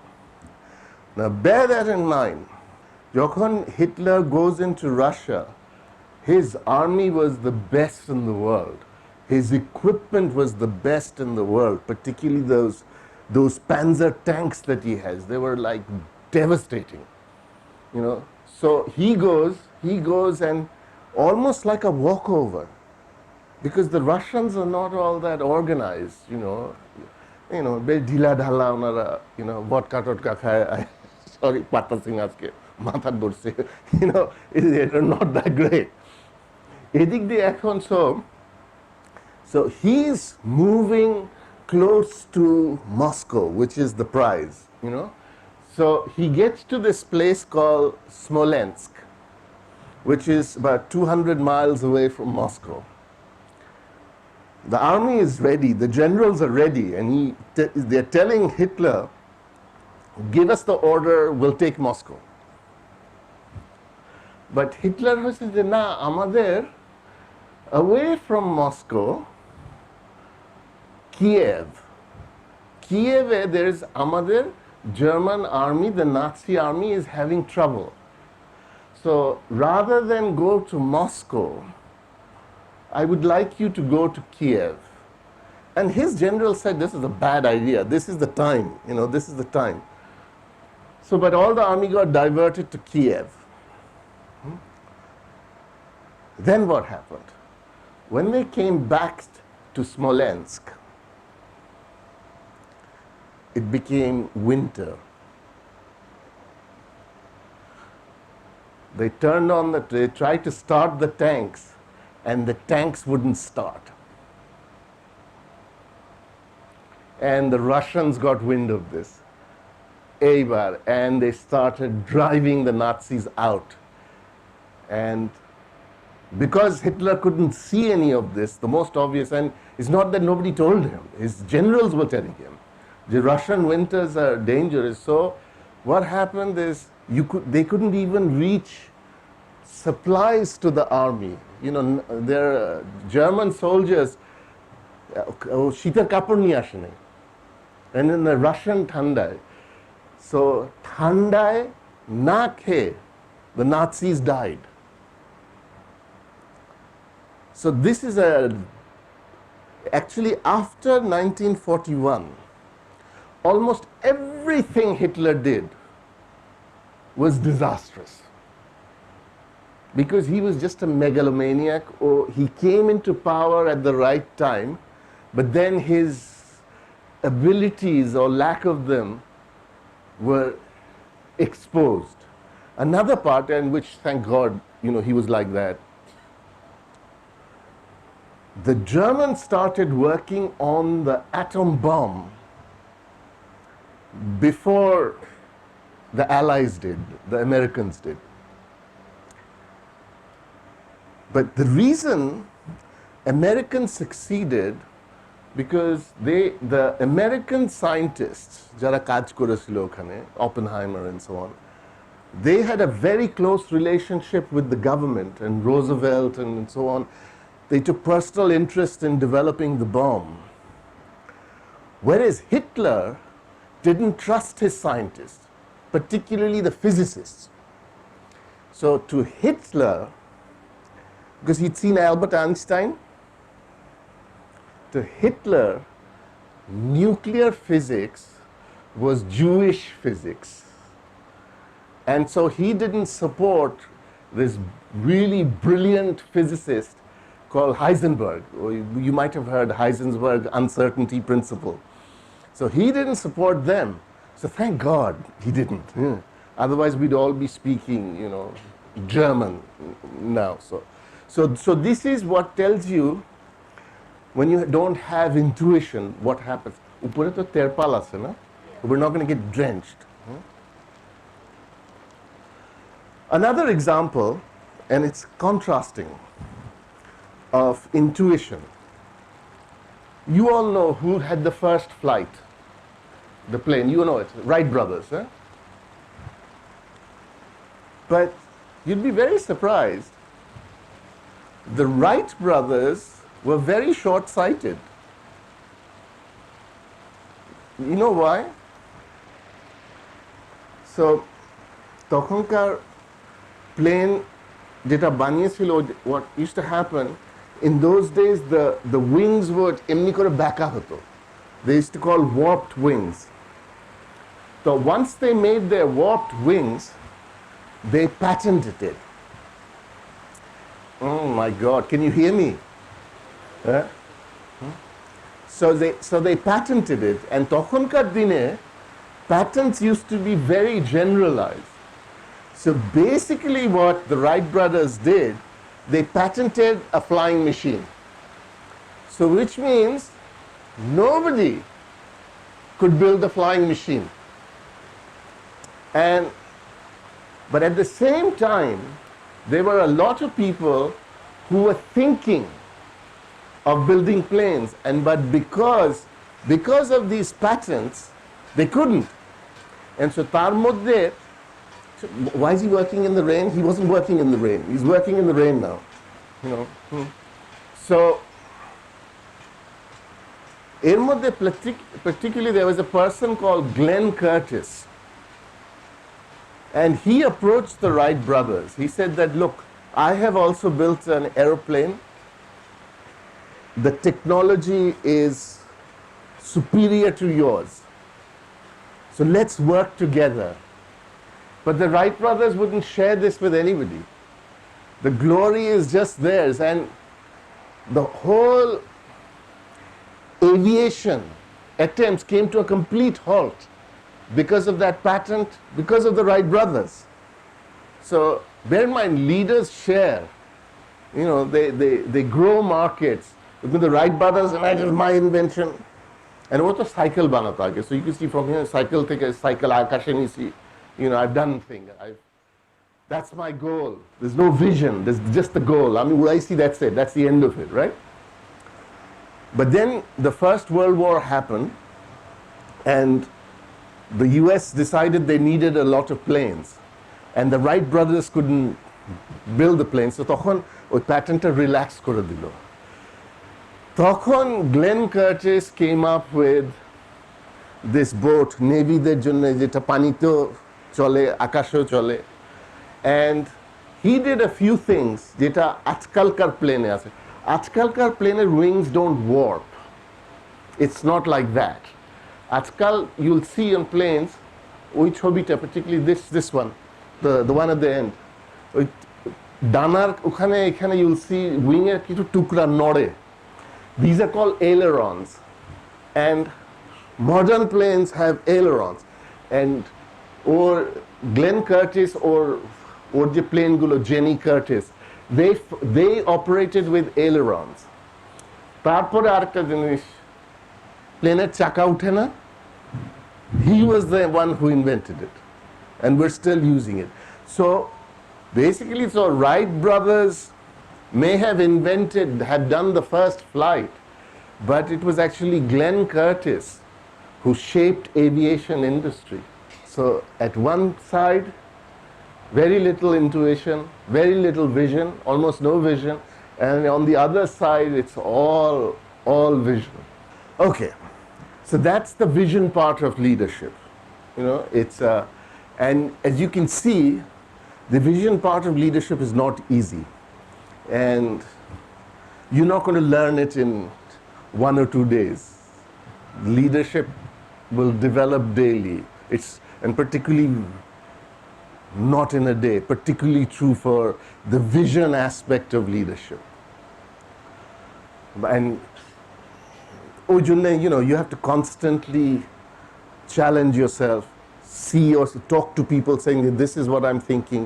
Now bear that in mind. যখন Hitler goes into Russia, his army was the best in the world. His equipment was the best in the world, particularly those Panzer tanks that he has. They were like devastating. So he goes and almost like a walkover, because the Russians are not all that organized, বেশ ঢিলা ঢালা ওনারা, বটকা টটকা খায়, sorry পাতা সিং আজকে মাথা ধরছে, they're not that great. এদিক দিয়ে এখন so he's moving close to Moscow, which is the prize, So he gets to this place called Smolensk, which is about 200 miles away from Moscow. The army is ready, the generals are ready, and they're telling Hitler, give us the order, we'll take Moscow. But Hitler says, na, amader, away from Moscow, Kiev, there's amader German army, the Nazi army is having trouble. So rather than go to Moscow, I would like you to go to Kiev. And his general said, this is a bad idea. This is the time, this is the time. So, but all the army got diverted to Kiev. Then what happened? When they came back to Smolensk, it became winter. They tried to start the tanks, and the tanks wouldn't start. And the Russians got wind of this, and they started driving the Nazis out. And because Hitler couldn't see any of this, the most obvious, and it's not that nobody told him, his generals were telling him, the Russian winters are dangerous. So what happened is they couldn't even reach supplies to the army. You know, their German soldiers, শীতের কাপড় নিয়ে আসে নাই. And in the Russian ঠান্ডায়, so ঠান্ডায় না খেয়ে the Nazis died. So this is actually after 1941, almost everything Hitler did was disastrous. Because he was just a megalomaniac, or he came into power at the right time, but then his abilities or lack of them were exposed. Another part, and which thank God, you know, he was like that. The Germans started working on the atom bomb before the Allies did, the Americans did. But the reason Americans succeeded, because the American scientists, jara kaj korechilo okhane, Oppenheimer and so on, they had a very close relationship with the government and Roosevelt and so on. They took personal interest in developing the bomb. Whereas Hitler didn't trust his scientists, particularly the physicists. So to Hitler, because he'd seen Albert Einstein, to Hitler, nuclear physics was Jewish physics. And so he didn't support this really brilliant physicist called Heisenberg. You might have heard Heisenberg uncertainty principle. So he didn't support them. So thank God he didn't. Yeah. Otherwise we'd all be speaking, you know, German now. So this is what tells you when you don't have intuition, what happens. Upore to terpal ache na? We're not going to get drenched. Another example, and it's contrasting, of intuition. You all know who had the first flight, the plane, you know it, Wright brothers. But you'd be very surprised. The Wright brothers were very short-sighted. You know why? So, তখনকার plane যেটা বানিয়েছিল, what used to happen, in those days the wings would এমনি করে বাঁকা হতো. They used to call warped wings. So once they made their warped wings, they patented it. Oh my God, can you hear me? So they patented it, and তখনকার দিনে patents used to be very generalized. So basically what the Wright brothers did, they patented a flying machine. So which means nobody could build a flying machine. But at the same time, there were a lot of people who were thinking of building planes, but because of these patents, they couldn't. And so tar moddhe, why is he working in the rain? He wasn't working in the rain. He's working in the rain now. You know. So এর মধ্যে particularly there was a person called Glenn Curtis. And he approached the Wright brothers. He said that, look, I have also built an aeroplane. The technology is superior to yours. So let's work together. But the Wright brothers wouldn't share this with anybody. The glory is just theirs, and the whole aviation attempts came to a complete halt because of that patent, because of the Wright brothers. So bear in mind, leaders share. You know, they grow markets. With the Wright brothers, and it is my invention. And what a cycle banata aage. So you can see from here, cycle akashe nichi. You know, I've done things. That's my goal. There's no vision. There's just the goal. I mean, what I see, that's it. That's the end of it, right? But then the First World War happened, and the US decided they needed a lot of planes, and the Wright brothers couldn't build the planes, so তখন ওই প্যাটার্নটা relax করে দিল। তখন Glenn Curtis came up with this boat, নেভিদের জন্য যেটা পানিতেও চলে আকাশেও চলে, and he did a few things যেটা আজকালকার প্লেনে আছে। আজকালকার প্লেনের wings don't warp, it's not like that. আজকাল you'll see on planes ওই ছবিটা, particularly this one, the one at the end, ওই ডানার ওখানে এখানে you'll see wing এর কিছু টুকরা নড়ে, these are called ailerons, and modern planes have ailerons, and or Glenn Curtis or যে প্লেনগুলো Jenny Curtis, they operated with ailerons. তারপরে আরেকটা জিনিস, প্লেনের চাকা উঠে না, he was the one who invented it, and we're still using it. So basically, so Wright brothers may have done the first flight, but it was actually Glenn Curtis who shaped aviation industry. So at one side, very little intuition, very little vision, almost no vision, and on the other side, it's all vision. Okay, so that's the vision part of leadership. You know, it's and as you can see, the vision part of leadership is not easy, and you're not going to learn it in 1 or 2 days. Leadership will develop daily. And particularly not in a day, particularly true for the vision aspect of leadership. And you know, you have to constantly challenge yourself, see or talk to people saying that this is what I'm thinking,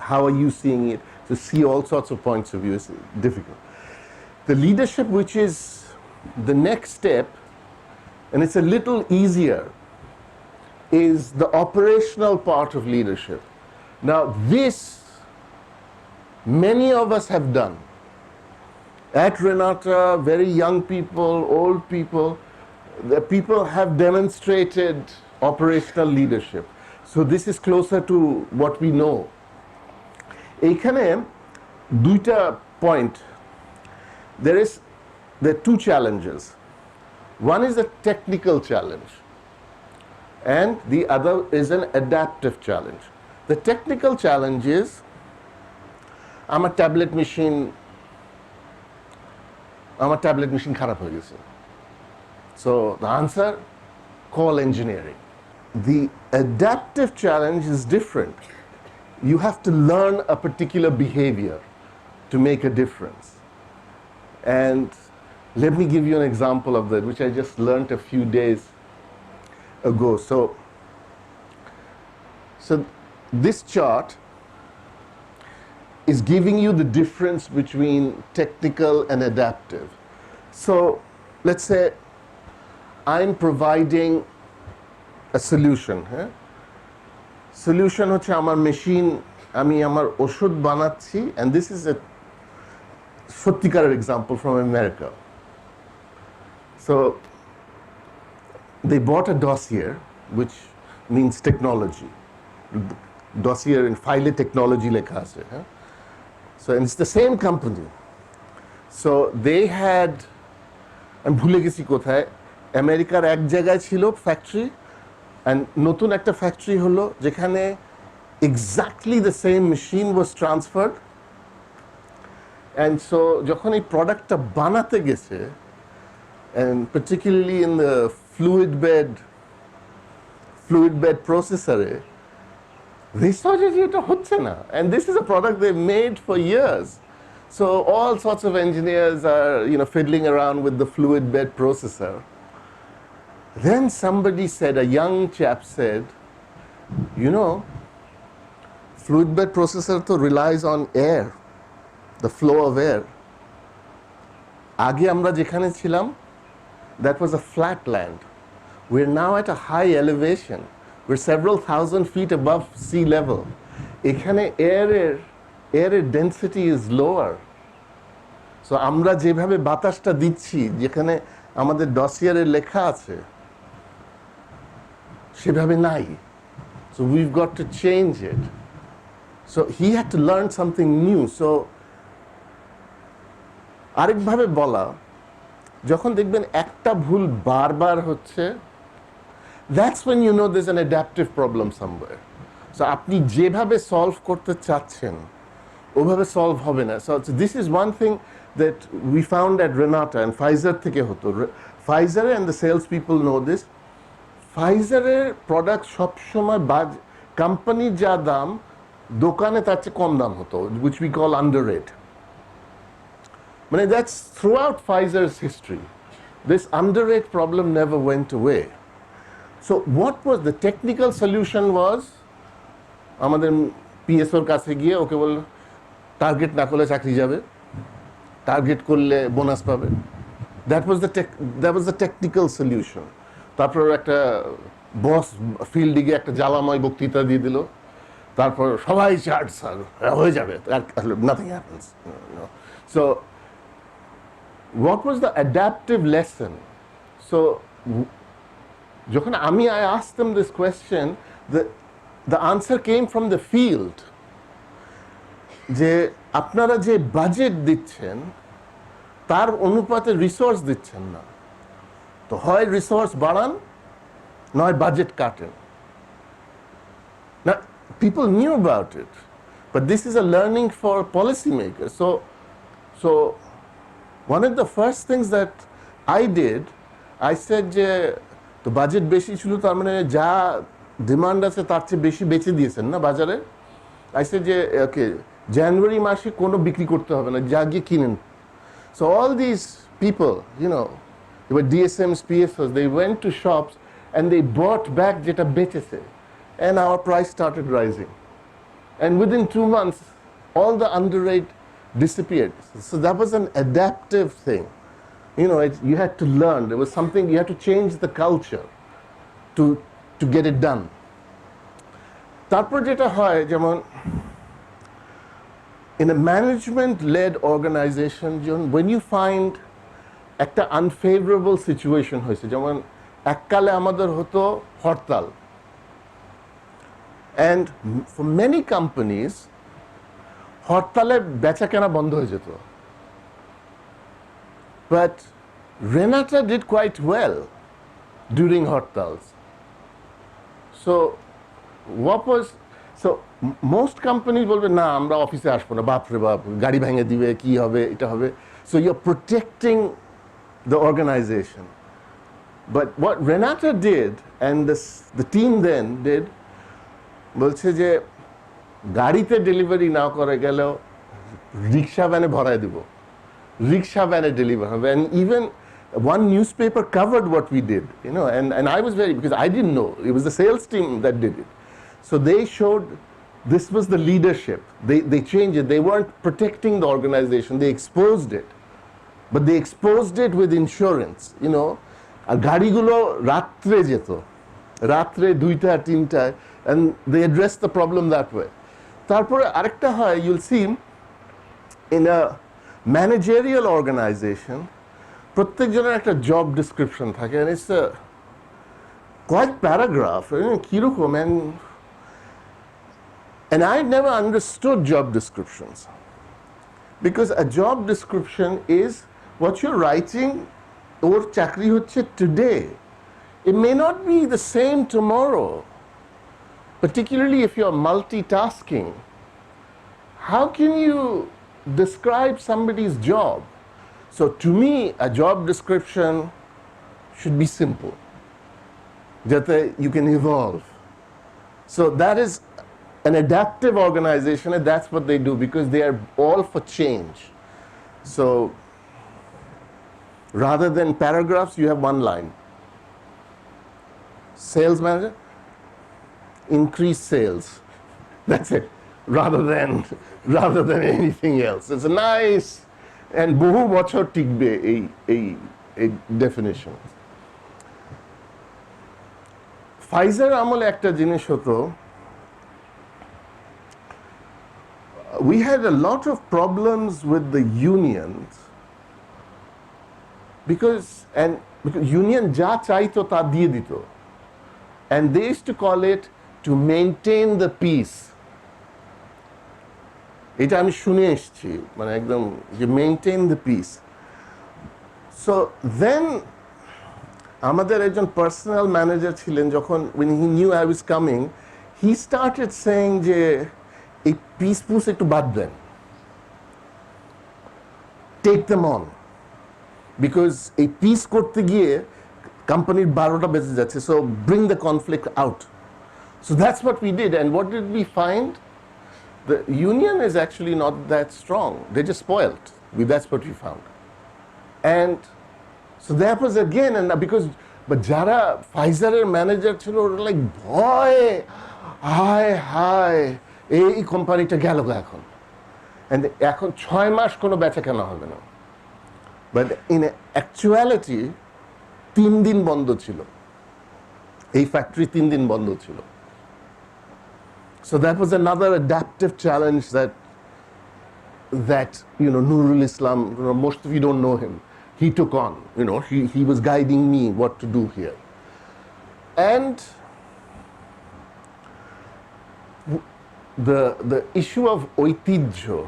how are you seeing it, to see all sorts of points of view is difficult. The leadership which is the next step, and it's a little easier, is the operational part of leadership. Now this many of us have done. At Renata, very young people, old people, the people have demonstrated operational leadership. So this is closer to what we know. এইখানে দুইটা point. There are two challenges. One is a technical challenge, and the other is an adaptive challenge. The technical challenge is, আমার tablet machine খারাপ হয়ে গেছে, so the answer, call engineering. The adaptive challenge is different. You have to learn a particular behavior to make a difference, and let me give you an example of that, which I just learned a few days ago. So this chart is giving you the difference between technical and adaptive. So let's say I'm providing a solution. Solution হচ্ছে আমার machine, আমি আমার ওষুধ বানাচ্ছি, and this is a সত্যিকারের example from America. So they bought a dossier, which means technology. Dossier in file technology লেখা আছে. So and it's the same company. So they had, আমি ভুলে গেছি কোথায়, আমেরিকার এক জায়গায় ছিল ফ্যাক্টরি, and নতুন একটা ফ্যাক্টরি হলো যেখানে exactly the same machine was transferred, and so যখন এই প্রোডাক্টটা বানাতে গেছে, and particularly in the fluid bed processor, they saw that এটা হচ্ছে না, and this is a product they've made for years. So all sorts of engineers are, you know, fiddling around with the fluid bed processor. Then somebody said, a young chap said, you know, fluid bed processor to relies on air, the flow of air. আগে আমরা যেখানে ছিলাম, that was a flat land. We're now at a high elevation. We're several thousand feet above sea level. এখানে air density is lower. So আমরা যেভাবে বাতাসটা দিচ্ছি, যেখানে আমাদের ডসিয়ারে লেখা আছে, সেভাবে নাই। So we've got to change it. So he had to learn something new. So আরেকভাবে বলা, যখন দেখবেন একটা ভুল বারবার হচ্ছে, that's when you know there's an adaptive problem somewhere. So আপনি যেভাবে সলভ করতে চাচ্ছেন ওভাবে সলভ হবে না. So this is one thing that we found at Renata and Pfizer থেকে হতো. Pfizer and the sales people know this. ফাইজারের প্রোডাক্ট সবসময় কোম্পানির যা দাম দোকানে তার চেয়ে কম দাম হতো, which we call underrate. মানে that's throughout Pfizer's history. This underrate problem never went away. So what was the technical solution was, আমাদের পিএসওর কাছে গিয়ে ওকে বলল টার্গেট না করলে চাকরি যাবে, টার্গেট করলে বোনাস পাবে. That was the technical solution. তারপর একটা বস ফিল্ডে গিয়ে একটা জ্বালাময় বক্তৃতা দিয়ে দিল, তারপর সবাই চার্জ স্যার হয়ে যাবে, nothing happens. So what was the adaptive lesson? So যখন I asked them this question, the answer came from the field. যে আপনারা যে বাজেট দিচ্ছেন তার অনুপাতে রিসোর্স দিচ্ছেন না, তো হয় রিসোর্স বাড়ান নয় বাজেট কাটেন. Now, people knew about it, but this is a learning for policymakers. So one of the first things that I did, I said যে তো বাজেট বেশি ছিল তার মানে যা ডিমান্ড আছে তার চেয়ে বেশি বেচে দিয়েছেন না বাজারে. I said যে ওকে জানুয়ারি মাসে কোনো বিক্রি করতে হবে না, যা গিয়ে কিনেন. So all these people, they were DSMs, PSOs, they went to shops and they bought back যেটা বেচেছে, and our price started rising. And within 2 months, all the underrate disappeared. So that was an adaptive thing. You had to learn. There was something, you had to change the culture to get it done. তারপর যেটা হয়, যেমন in a management-led organization, when you find একটা unfavourable situation হয়েছে, যেমন এককালে আমাদের হতো হরতাল, and for many companies হরতালে বেচা কেনা বন্ধ হয়ে যেত. But Renata did quite well during হরতালস. So most companies বলবে না আমরা অফিসে আসবো না, বাপরে বাপ গাড়ি ভেঙে দিবে, কি হবে, এটা হবে. So you're protecting the organization. But what Renata did and the team then did, বলছে যে গাড়িতে ডেলিভারি না করে গেলেও রিক্সা ভ্যানে ভরায় দিব, রিক্সা ভ্যানে ডেলিভার হবে. And even one newspaper covered what we did, and I was because I didn't know, it was the sales team that did it. So they showed this was the leadership. They changed it. They weren't protecting the organization, they exposed it. But they exposed it with insurance, আর গাড়িগুলো রাত্রে যেত, রাত্রে 2টা 3টায়, and they addressed the problem that way. তারপরে আরেকটা হয়, you'll see in a managerial organization প্রত্যেকজনের একটা job description থাকে, and it's a quite paragraph, কিরকম, and I never understood job descriptions, because a job description is what you're writing. Or চাকরি হচ্ছে today, it may not be the same tomorrow, particularly if you're multitasking. How can you describe somebody's job? So to me, a job description should be simple, যাতে you can evolve. So that is an adaptive organization, and that's what they do, because they are all for change. So rather than paragraphs, you have one line. Sales manager, increase sales. That's it. Rather than anything else. It's a nice and বহু বছর টিকবে এই definition. Pfizer আমলে একটা জিনিস হতো, we had a lot of problems with the unions because union যা চাইতো তা দিয়ে দিত. and they used to call it to maintain the peace. এটা আমি শুনে এসেছি, মানে একদম যে maintain the peace. So then আমাদের একজন পার্সোনাল ম্যানেজার ছিলেন, যখন when he knew I was coming, he started saying যে এই পিস পুস একটু বাদ দেন, টেক them on, বিকজ এই পিস করতে গিয়ে কোম্পানির 12টা বেজে যাচ্ছে, so bring the conflict out. So that's what we did, and what did we find? The union is actually not that strong. They're just spoiled. That's what we found. And so that was again, and because but যারা ফাইজারের manager ছিল, ওরা like ভয়, হায় হায় এই কোম্পানিটা গেল এখন, and এখন 6 মাস কোনো বেচা কেনা হবে না। বাট ইন অ্যাকচুয়ালিটি 3 দিন বন্ধ ছিল, এই ফ্যাক্টরি 3 দিন বন্ধ ছিল। So that was another adaptive challenge that Nurul Islam, most of you don't know him, he took on. He was guiding me what to do here. And the issue of oitijjo,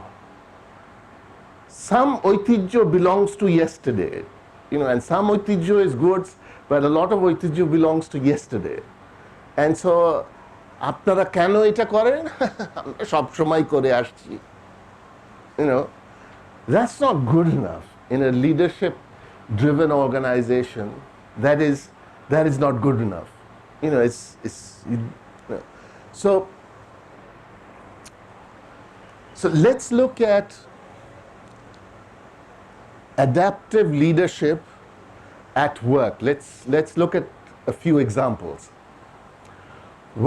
some oitijjo belongs to yesterday, and some oitijjo is good, but a lot of oitijjo belongs to yesterday. And so আপনারা কেন এটা করেন? আমরা সব সময় করে আসছি। That's not good enough in a leadership driven organization. That is not good enough. So let's look at adaptive leadership at work. Let's look at a few examples.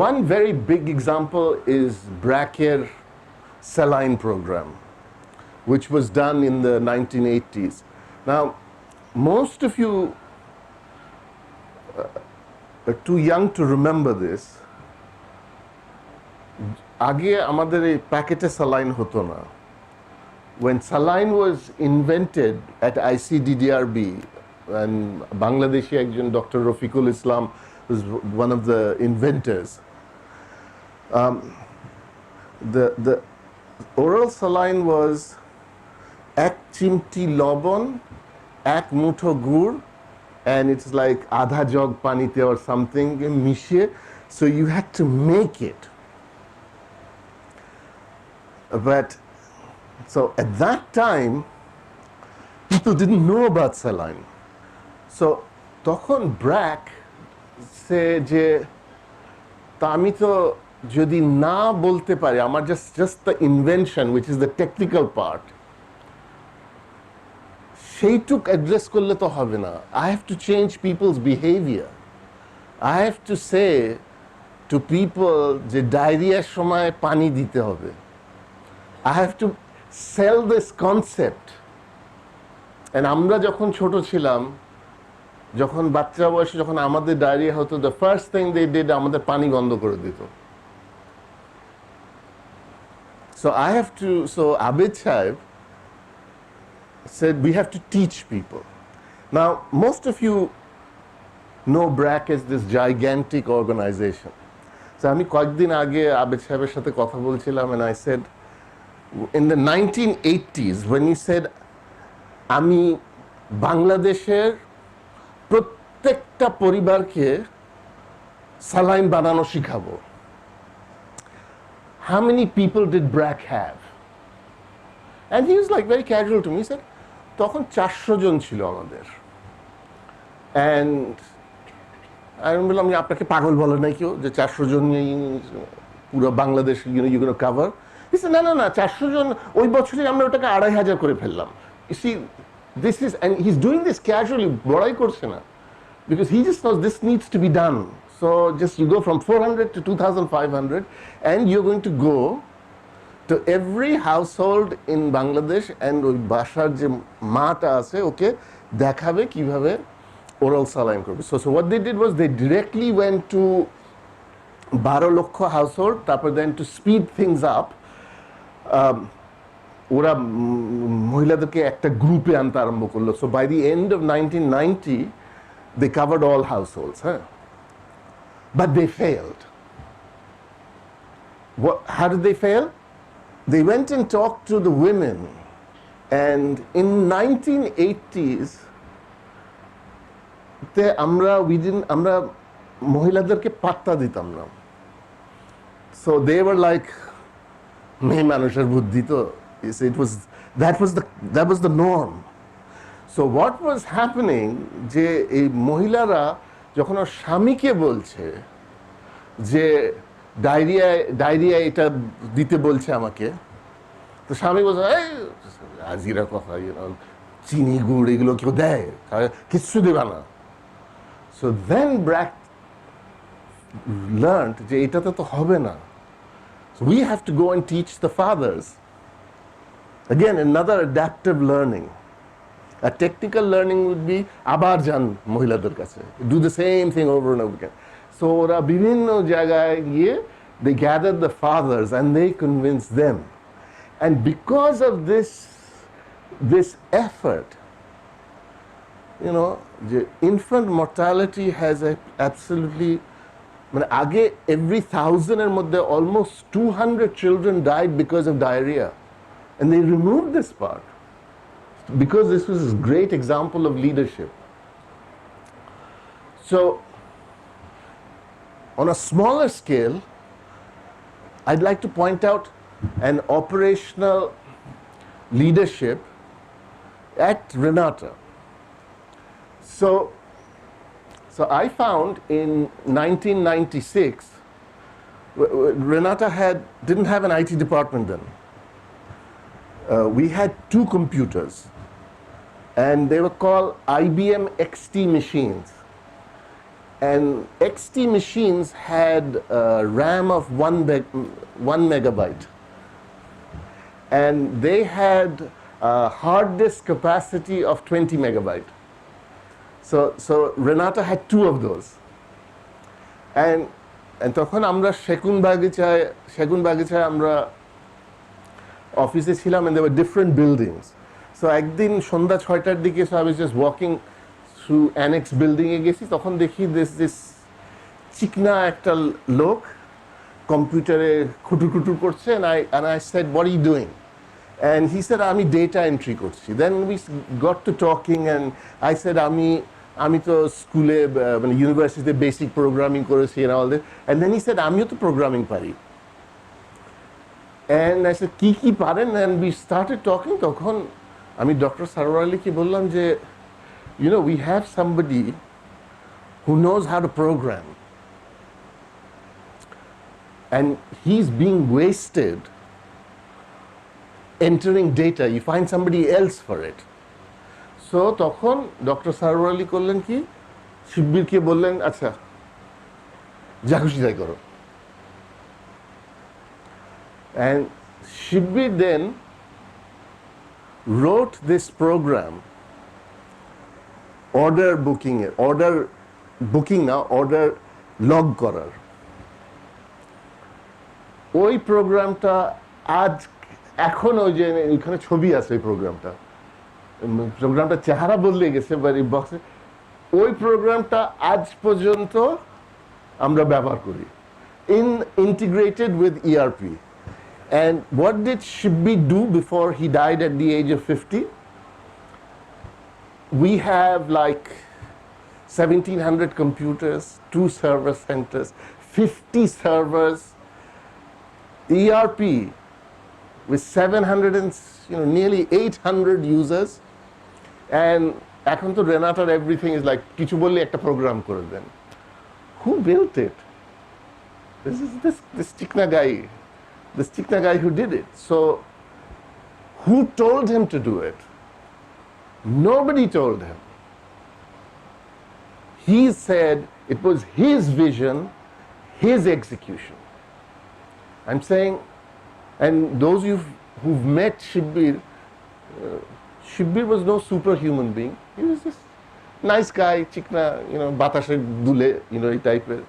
One very big example is Bracke'r saline program, which was done in the 1980s. Now, most of you are too young to remember this. আগে আমাদের এই প্যাকেটে saline হতো না. When saline was invented at ICDDRB, and Bangladeshi একজন Dr. Rafiqul Islam was one of the inventors. The oral saline was এক চিমটি লবণ, এক মুঠো গুড়, and it's like আধা জগ পানিতে or something মিশিয়ে, so you had to make it. But so at that time people didn't know about saline, so তখন ব্র্যাক সে যে তা আমি তো যদি না বলতে পারি, আমার just the invention which is the technical part, সেইটুক অ্যাড্রেস করলে তো হবে না। I have to change people's behavior. I have to say to people যে ডায়রিয়ার সময় পানি দিতে হবে। I have to sell this concept. And আমরা যখন ছোট ছিলাম, যখন বাচ্চা বয়সে যখন আমাদের ডায়রিয়া হতো, the first thing they did, আমাদের পানি বন্ধ করে দিত। So Abid Saib said we have to teach people. Now, most of you know BRAC as this gigantic organization. So আমি কয়েকদিন আগে আবিদ সাহেবের সাথে কথা বলছিলাম, and I said, in the 1980s, when he said আমি বাংলাদেশের প্রত্যেকটা পরিবারকে সালাইন বানানো শিখাবো, how many people did BRAC have? And he was like very casual to me. He said, তখন 400 জন ছিল আমাদের। And আমি বললাম, আপনাকে পাগল বলে নাই কেউ যে 400 জন পুরো Bangladesh you're going to cover? He said, না 400 জন, ওই বছরে আমরা ওটাকে 2500 করে ফেললাম। You see, this is, and he's doing this casually, বড়াই করছে না, because he just knows this needs to be done. So just you go from 400 to 2500, and you're going to go to every household in Bangladesh, and ওই বাসার যে মাটা আছে ওকে দেখাবে কিভাবে oral saline করবে। So what they did was they directly went to 12 লক্ষ household, তারপর then to speed things up, ওরা মহিলাদেরকে একটা গ্রুপে আনতে আরম্ভ করলো। So by the end of 1990 they covered all households. but they failed. How did they fail? They went and talked to the women, and in 1980s, আমরা মহিলাদেরকে পাত্তা দিতাম না. So they were like, মেয়ে মানুষের বুদ্ধি তো, that was the norm. So what was happening, যে এই মহিলারা যখন ওর স্বামীকে বলছে যে ডায়রিয়া এটা দিতে বলছে আমাকে, তো স্বামী বলছে আজিরা কথা, চিনি গুড় এগুলো কেউ দেয়, কিচ্ছু দেবে না. So then Brack learned যে এটাতে তো হবে না. So we have to go and teach the fathers. Again, another adaptive learning. A technical learning would be আবার যান মহিলাদের কাছে, do the same thing over and over again. So ওরা বিভিন্ন জায়গায় গিয়ে they gathered the fathers and they convinced them. And because of this effort, the infant mortality has absolutely, আগে every 1,000 এর মধ্যে almost 200 children died because of diarrhea, and they removed this part because this was a great example of leadership. So on a smaller scale, I'd like to point out an operational leadership at Renata. So I found in 1996, Renata didn't have an IT department then. We had 2 computers, and they were called IBM XT machines. And XT machines had a RAM of 1 megabyte. And they had a hard disk capacity of 20 megabyte. So Renata had 2 of those. And তখন আমরা সেগুন বাগিচায় আমরা অফিসে ছিলাম, and there were different buildings. So একদিন সন্ধ্যা 6টার দিকে, so I was just walking through annex building এ গেছি, তখন দেখি this চিকনা একটা লোক কম্পিউটারে খুটুর করছে, and I said, what are you doing? And he said, আমি data entry করছি. Then we got to talking, and I said, আমি তো স্কুলে ইউনিভার্সিটিতে বেসিক প্রোগ্রামিং করেছি and all that. And then he said, আমিও তো প্রোগ্রামিং পারি. And I said, কি পারেন? And we started talking. তখন আমি ডক্টর সারোয়ার আলীকে বললাম যে, we have somebody who knows how to program, and he's being wasted entering data. You find somebody else for it. So তখন ডক্টর সারোয়ার আলী করলেন কি, শিব্বিরকে বললেন, আচ্ছা যা খুশি তাই করো. And Shibbir then wrote this program, order log করার. ওই প্রোগ্রামটা আজ এখন ওই যে এখানে ছবি আছে, ওই প্রোগ্রামটা চেহারা বদলে গেছে, বাড়ির বক্সে ওই প্রোগ্রামটা আজ পর্যন্ত আমরা ব্যবহার করি, integrated with ERP. And what did Shibbir do before he died at the age of 50? We have like 1,700 computers, 2 server centers, 50 servers, ERP with 700 and nearly 800 users. And এখন তো Renata everything is like কিছু বললে একটা programme করে দেন. Who built it? This is this Chikna guy who did it. So who told him to do it? Nobody told him. He said it was his vision, his execution. I'm saying, and those who've met Shibbir, Shibbir was no superhuman being. He was this nice guy, Chikna, batashe dule, type of,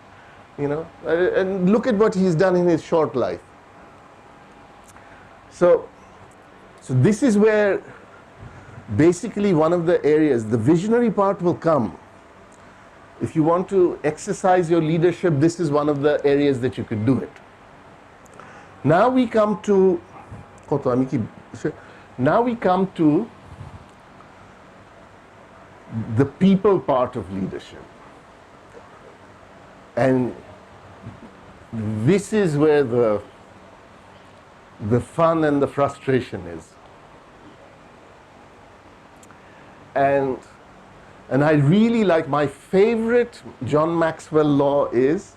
and look at what he's done in his short life. So this is where basically one of the areas, the visionary part will come, if you want to exercise your leadership, this is one of the areas that you could do it. Now we come to the people part of leadership. And this is where the fun and the frustration is. And I really like, my favorite John Maxwell law is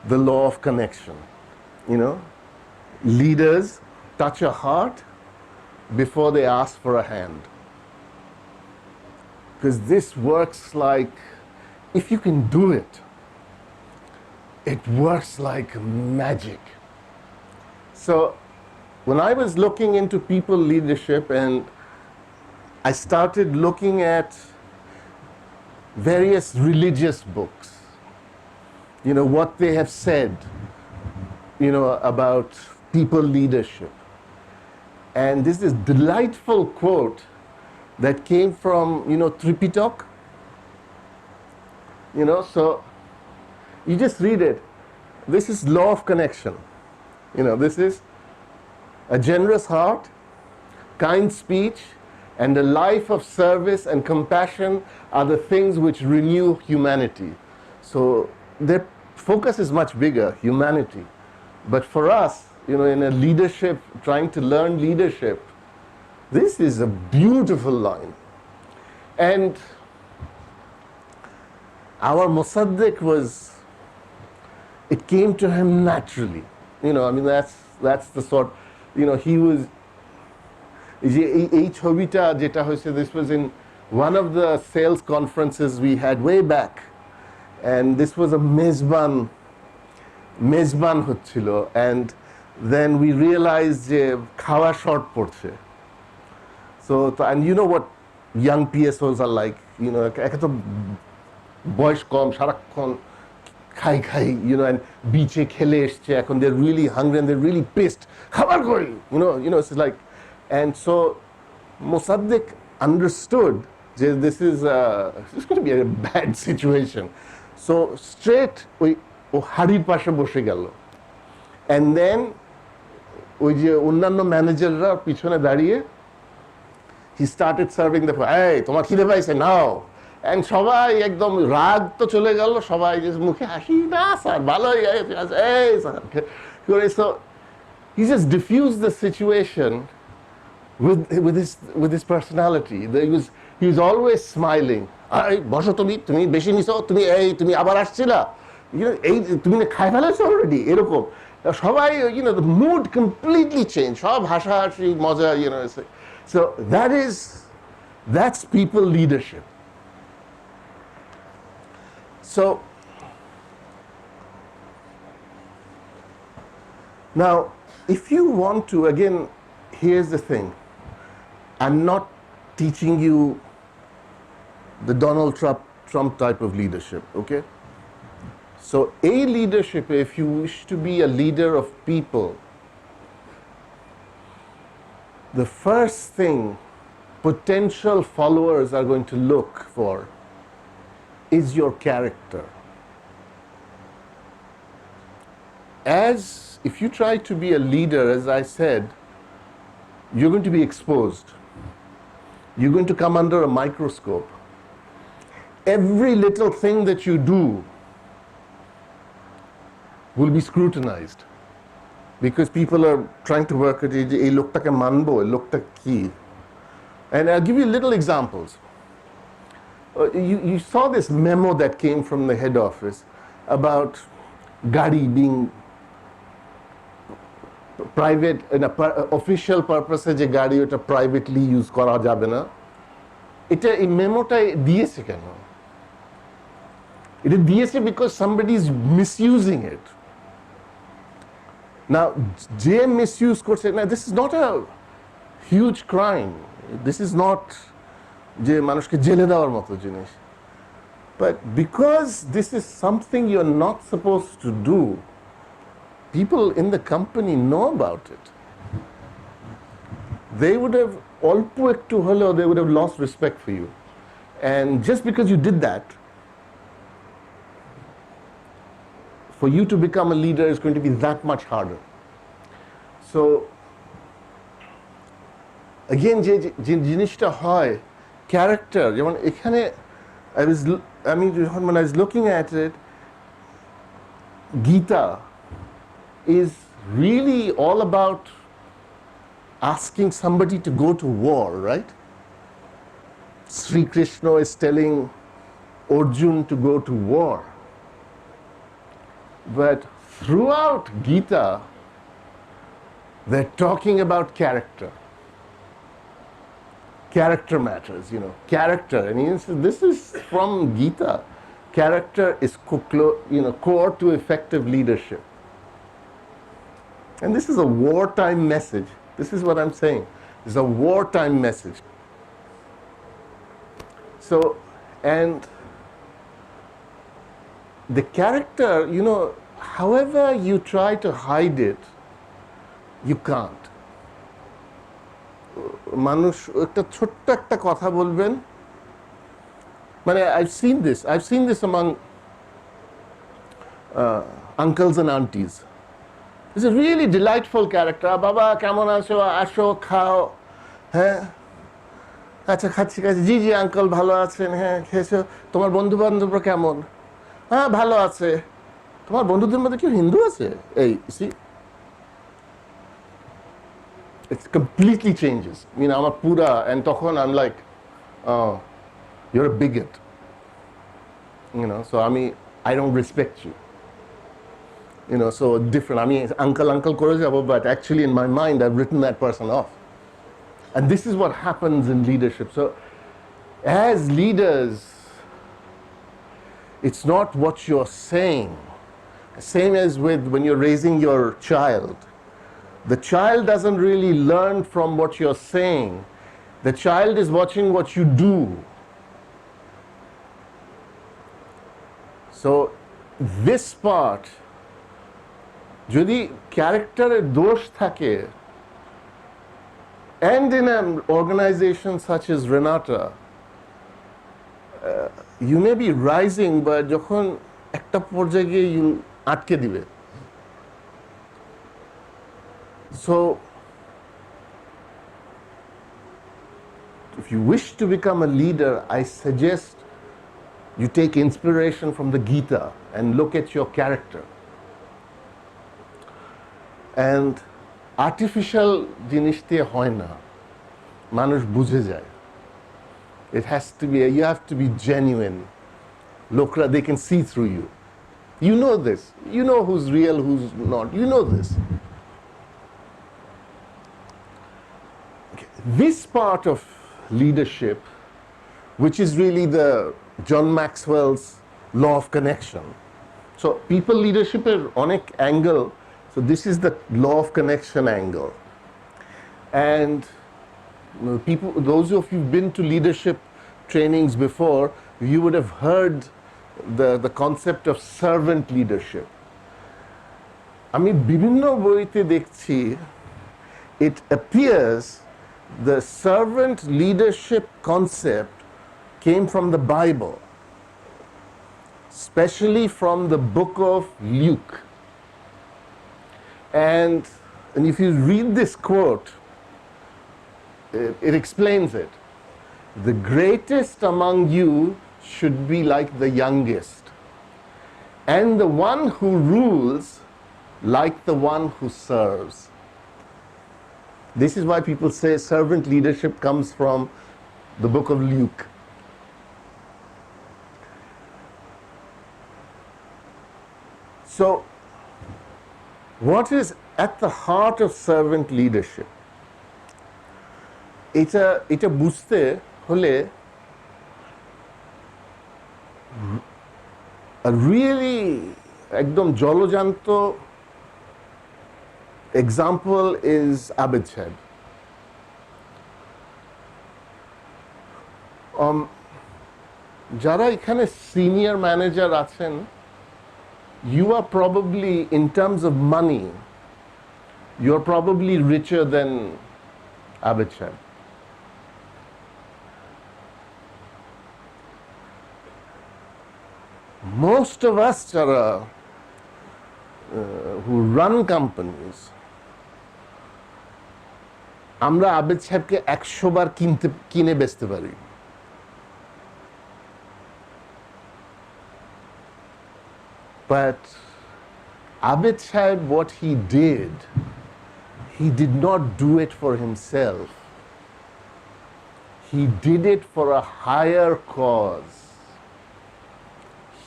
the law of connection. You know, leaders touch a heart before they ask for a hand. Because this works like, if you can do it, it works like magic. So when I was looking into people leadership, and I started looking at various religious books, you know, what they have said, you know, about people leadership. And this is delightful quote that came from, you know, Tripitak. You know, so you just read it. This is law of connection. You know, this is a generous heart, kind speech, and a life of service and compassion are the things which renew humanity. So their focus is much bigger, humanity. But for us, you know, in a leadership, trying to learn leadership, this is a beautiful line. And our Musaddiq was, it came to him naturally. You know, I mean, that's the sort, you know, he was, this was in one of the sales conferences we had way back. And this was a mezban hotchilo. And then we realized je khawa short porche. So, and you know what young PSOs are like, you know, boys kom sharakkon khai, you know, and beache khele esche, and they're really hungry and they're really pissed. Khabar koi, you know, it's like, and so Musaddiq understood that this is going to be a bad situation. So straight oi harir pashe boshe gelo, and then ওই যে অন্যান্য ম্যানেজাররা পিছনে দাঁড়িয়ে he started serving the food. এই তোমার খিদে পাইছে নাও, and সবাই একদম রাগ তো চলে গেল, সবাই যে মুখে হাসি, না স্যার ভালোই, এই sir. So he just diffused the situation with his personality. He was always smiling. এই বসো, তুমি বেশি নিছো, তুমি আবার আসছিলা, এই তুমি খাই ফেলেছো অলরেডি, এরকম সবাই, you know, the mood completely changed, সব হাসাহাসি মজা, you know. So that's people leadership. So now if you want to, again, here's the thing, I'm not teaching you the Donald Trump type of leadership, okay? So a leadership, if you wish to be a leader of people, the first thing potential followers are going to look for is your character. If you try to be a leader, as I said, you're going to be exposed. You're going to come under a microscope. Every little thing that you do will be scrutinized, because people are trying to work at ei loktake manbo, ei lokta ki. And I'll give you little examples. You saw this memo that came from the head office about gadi being private, in a official purpose je gadi ota privately use kora jabe na. Eta ei memoটা দিয়েছে কেন? It দিয়েছে because somebody is misusing it. Now, যে misuse করছে, now this is not a huge crime. This is not যে মানুষকে জেলে দেওয়ার মতো জিনিস. But because this is something you're not supposed to do, people in the company know about it. They would have অল্প একটু হলেও they would have lost respect for you. And just because you did that, for you to become a leader is going to be that much harder. So again যে জিনিসটা হয় character, যেমন এখানে when I was looking at it, Gita is really all about asking somebody to go to war, right? Sri Krishna is telling Arjun to go to war. But throughout Gita, they're talking about character. Character matters, character. And he says, this is from Gita. Character is core to effective leadership. And this is a wartime message. This is what I'm saying. It's a wartime message. So, and the character, however you try to hide it, you can't. মানুষ একটা ছোট্ট একটা কথা বলবেন, মানে I've seen this among uncles and aunties. It's a really delightful character. বাবা কেমন আছো, আসো খাও, হ্যাঁ আচ্ছা খাচ্ছি জি জি আঙ্কেল ভালো আছেন, হ্যাঁ খেয়েছো, তোমার বন্ধু বান্ধবরা কেমন, হ্যাঁ ভালো আছে, তোমার বন্ধুদের মধ্যে কেউ হিন্দু আছে, এই C it completely changes. I'm a pura, and tokhon I'm like, oh, you're a bigot. So I don't respect you. So different. Uncle kore jabo, but actually in my mind I've written that person off. And this is what happens in leadership. So as leaders, it's not what you're saying. Same as with when you're raising your child. The child doesn't really learn from what you're saying. The child is watching what you do. So this part, যদি ক্যারেক্টারের দোষ থাকে, and in an organization such as Renata, you may be rising, but যখন একটা পর্যায়ে গিয়ে আটকে দিবে. So, if you wish to become a leader, I suggest you take inspiration from the Gita and look at your character. And artificial জিনিস দিয়ে হয় না, মানুষ বুঝে যায়. It has to be, you have to be genuine. Lokra, they can see through you. You know this. You know who's real, who's not. You know this. This part of leadership, which is really the John Maxwell's law of connection. So people leadership er onek angle. So this is the law of connection angle. And people, those of you who've been to leadership trainings before, you would have heard the concept of servant leadership. আমি বিভিন্ন বইতে দেখছি, it appears the servant leadership concept came from the Bible, especially from the book of Luke. And if you read this quote, it explains it. The greatest among you should be like the youngest, and the one who rules like the one who serves. This is why people say servant leadership comes from the book of Luke. So, what is at the heart of servant leadership? এটা বুঝতে হলে a really একদম জলজান্ত example is Abid Saib. যারা এখানে senior manager আছেন, you are probably, in terms of money, you're probably richer than Abid Saib. Most of us যারা who run companies, আমরা আবেদ সাহেবকে 100 বার কিনে বেচতে পারি। But Abid Saib, what he did not do it for himself. He did it for a higher cause.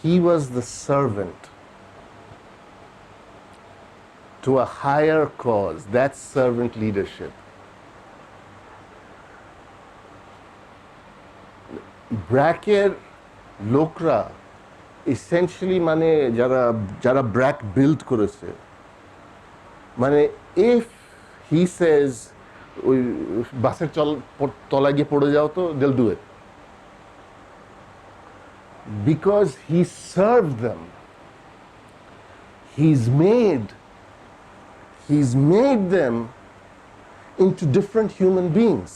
He was the servant to a higher cause. That's servant leadership. ব্র্যাকের লোকরা essentially মানে যারা BRAC build করেছে, মানে if he says ওই বাসের তলায় গিয়ে পড়ে যাও তো they'll do it because he served them. He's made them into different human beings.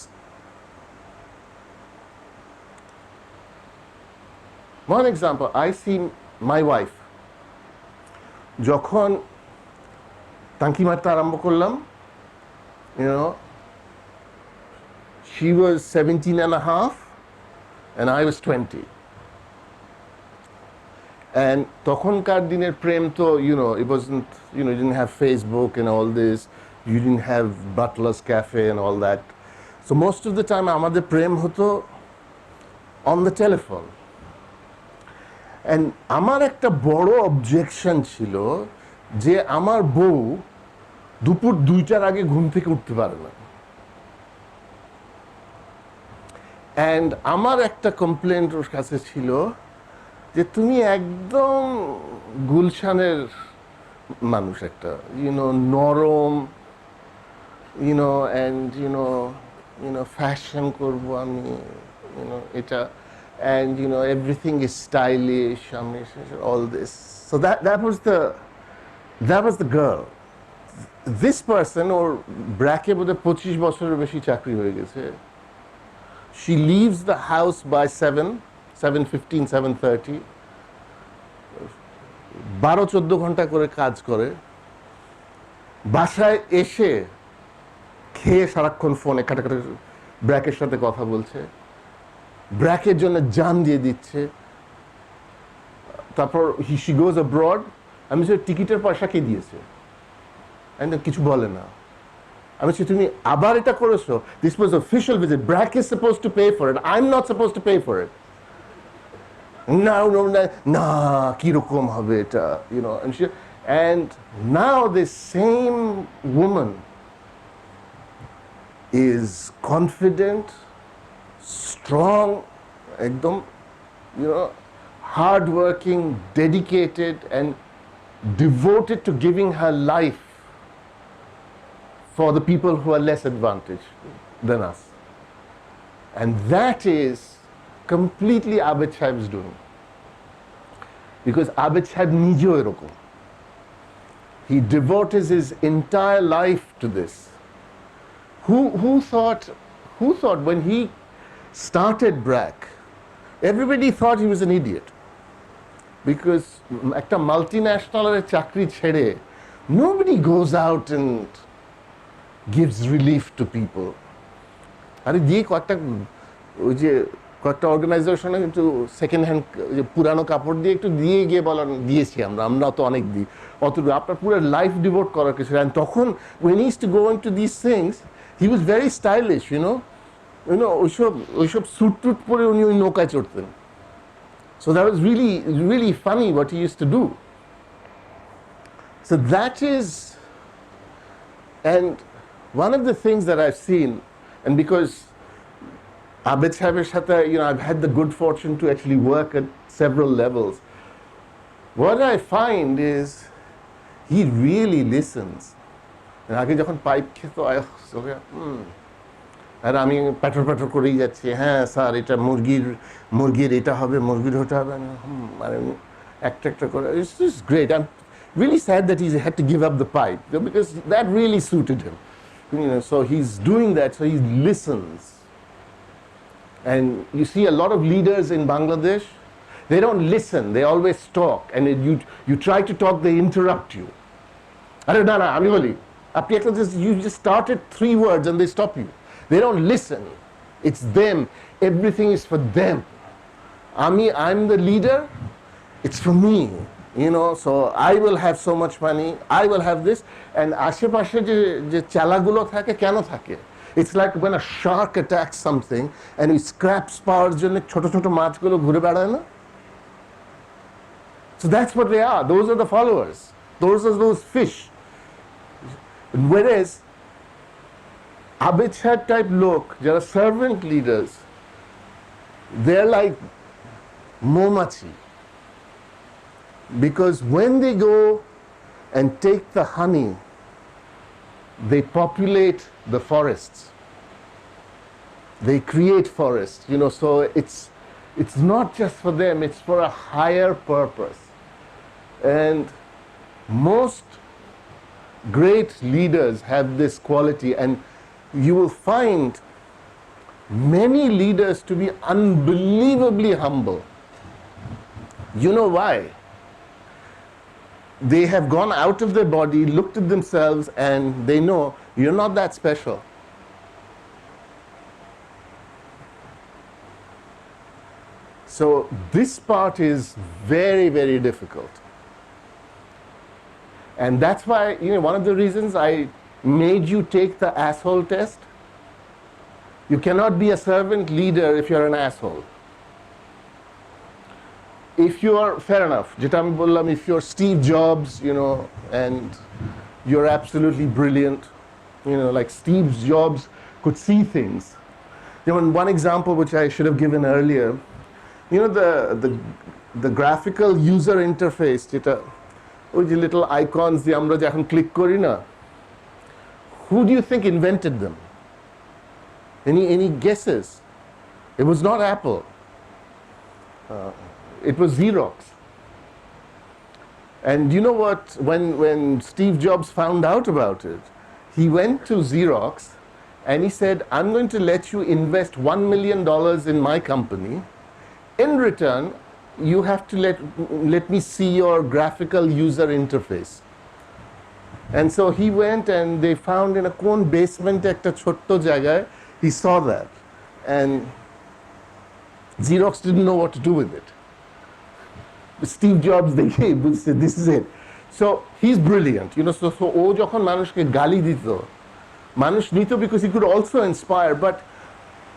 One example, I see my wife. যখন টাঙ্কি মারতে আরম্ভ করলাম, she was 17 and a half and I was 20. And তখনকার দিনের প্রেম তো, it wasn't, you didn't have Facebook and all this, you didn't have Butler's Cafe and all that. So most of the time আমাদের প্রেম হতো on the telephone. And আমার একটা বড় objection ছিল যে আমার বউ দুপুর 2টার আগে ঘুম থেকে উঠতে পারে না। And আমার একটা কমপ্লেন্ট ওর কাছে ছিল যে তুমি একদম গুলশানের মানুষ, একটা নরম, and ফ্যাশন করব আমি, এটা, and everything is stylish, all this. So that was the girl. This person, or ব্র্যাকে বোধহয় 25 বছরের বেশি চাকরি হয়ে গেছে, she leaves the house by 7:15, 7:30, 12-14 ঘন্টা করে কাজ করে, বাসায় এসে খেয়ে সারাক্ষণ ফোনে কাটাকাটি ব্র্যাকের সাথে কথা বলছে, ব্র্যাকের জন্য জান দিয়ে দিচ্ছে। তারপর she goes abroad, আমি বলছি টিকিটের পয়সা কে দিয়েছে? কিছু বলে না। আমি বলছি তুমি আবার এটা করেছো, this was official visit, BRAC is supposed to pay for it, I'm not supposed to pay for it. না কিরকম হবে এটা, and now this same woman is confident, strong, ekdom, hardworking, dedicated, and devoted to giving her life for the people who are less advantaged than us. And that is completely Abid Saib's doing. Because Abid Saib নিজেও এরকম. He devoted his entire life to this. Who thought when he started BRAC, everybody thought he was an idiot. Because একটা multinational চাকরি ছেড়ে, nobody goes out and gives relief to people. আরে দিয়ে কয়েকটা অর্গানাইজেশনে কিন্তু সেকেন্ড হ্যান্ড পুরানো কাপড় দিয়ে একটু দিয়ে গিয়ে দিয়েছি আমরা তো অনেক দিই, অতটুকু আপনার পুরো লাইফ ডিভোট করার কিছু। And তখন when he used to go into these things, he was very stylish, ওইসব স্যুট টুট পরে উনি ওই নৌকায় চড়তেন। So that was really, really funny what he used to do. So that is, and one of the things that I've seen, and because Abid Saib's সাথে, I've had the good fortune to actually work at several levels, what I find is he really listens. আগে যখন pipe খেত, আর আমি প্যাটর করেই যাচ্ছি, হ্যাঁ sir এটা মুরগির এটা হবে, মুরগির ওটা হবে, মানে একটা করে, it's just great. I'm really sad that he had to give up the pipe, because that really suited him. So he's doing that, so he listens. And you see a lot of leaders in Bangladesh, they don't listen, they always talk, and you try to talk, they interrupt you. আরে না না আমি বলি আপনি একটা you just started 3 words and they stop you. They don't listen. It's them. Everything is for them. I'm the leader. It's for me. So I will have so much money. I will have this. And আশেপাশে যে চালাগুলো থাকে কেন থাকে? It's like when a shark attacks something and he scraps পাওয়ার জন্য ছোট ছোট মাছগুলো ঘুরে বেড়ায় না? So that's what they are. Those are the followers. Those are those fish. Whereas Abhichar type লোক যারা servant leaders, they're like momachi. Because when they go and take the honey, they populate the forests. They create forests, so it's not just for them, it's for a higher purpose. And most great leaders have this quality, and you will find many leaders to be unbelievably humble. You know why? They have gone out of their body, looked at themselves, and they know you're not that special. So this part is very, very difficult. And that's why, one of the reasons I made you take the asshole test. You cannot be a servant leader if you're an asshole. If you're, fair enough, যেটা আমি বললাম, if you're Steve Jobs, and you're absolutely brilliant, like Steve Jobs could see things. One example which I should have given earlier, the graphical user interface, যেটা ওই যে little icons দিয়ে আমরা যে এখন ক্লিক করি না, who do you think invented them? Any guesses? It was not Apple. It was Xerox. And you know what? When Steve Jobs found out about it, he went to Xerox and he said, I'm going to let you invest $1 million in my company. In return, you have to let me see your graphical user interface. And so he went and they found in a কোন basement একটা ছোট্ট জায়গায়, he saw that. And Xerox didn't know what to do with it. Steve Jobs, they said, this is it. So he's brilliant, so ও যখন মানুষকে গালি দিত, মানুষ নিত because he could also inspire, but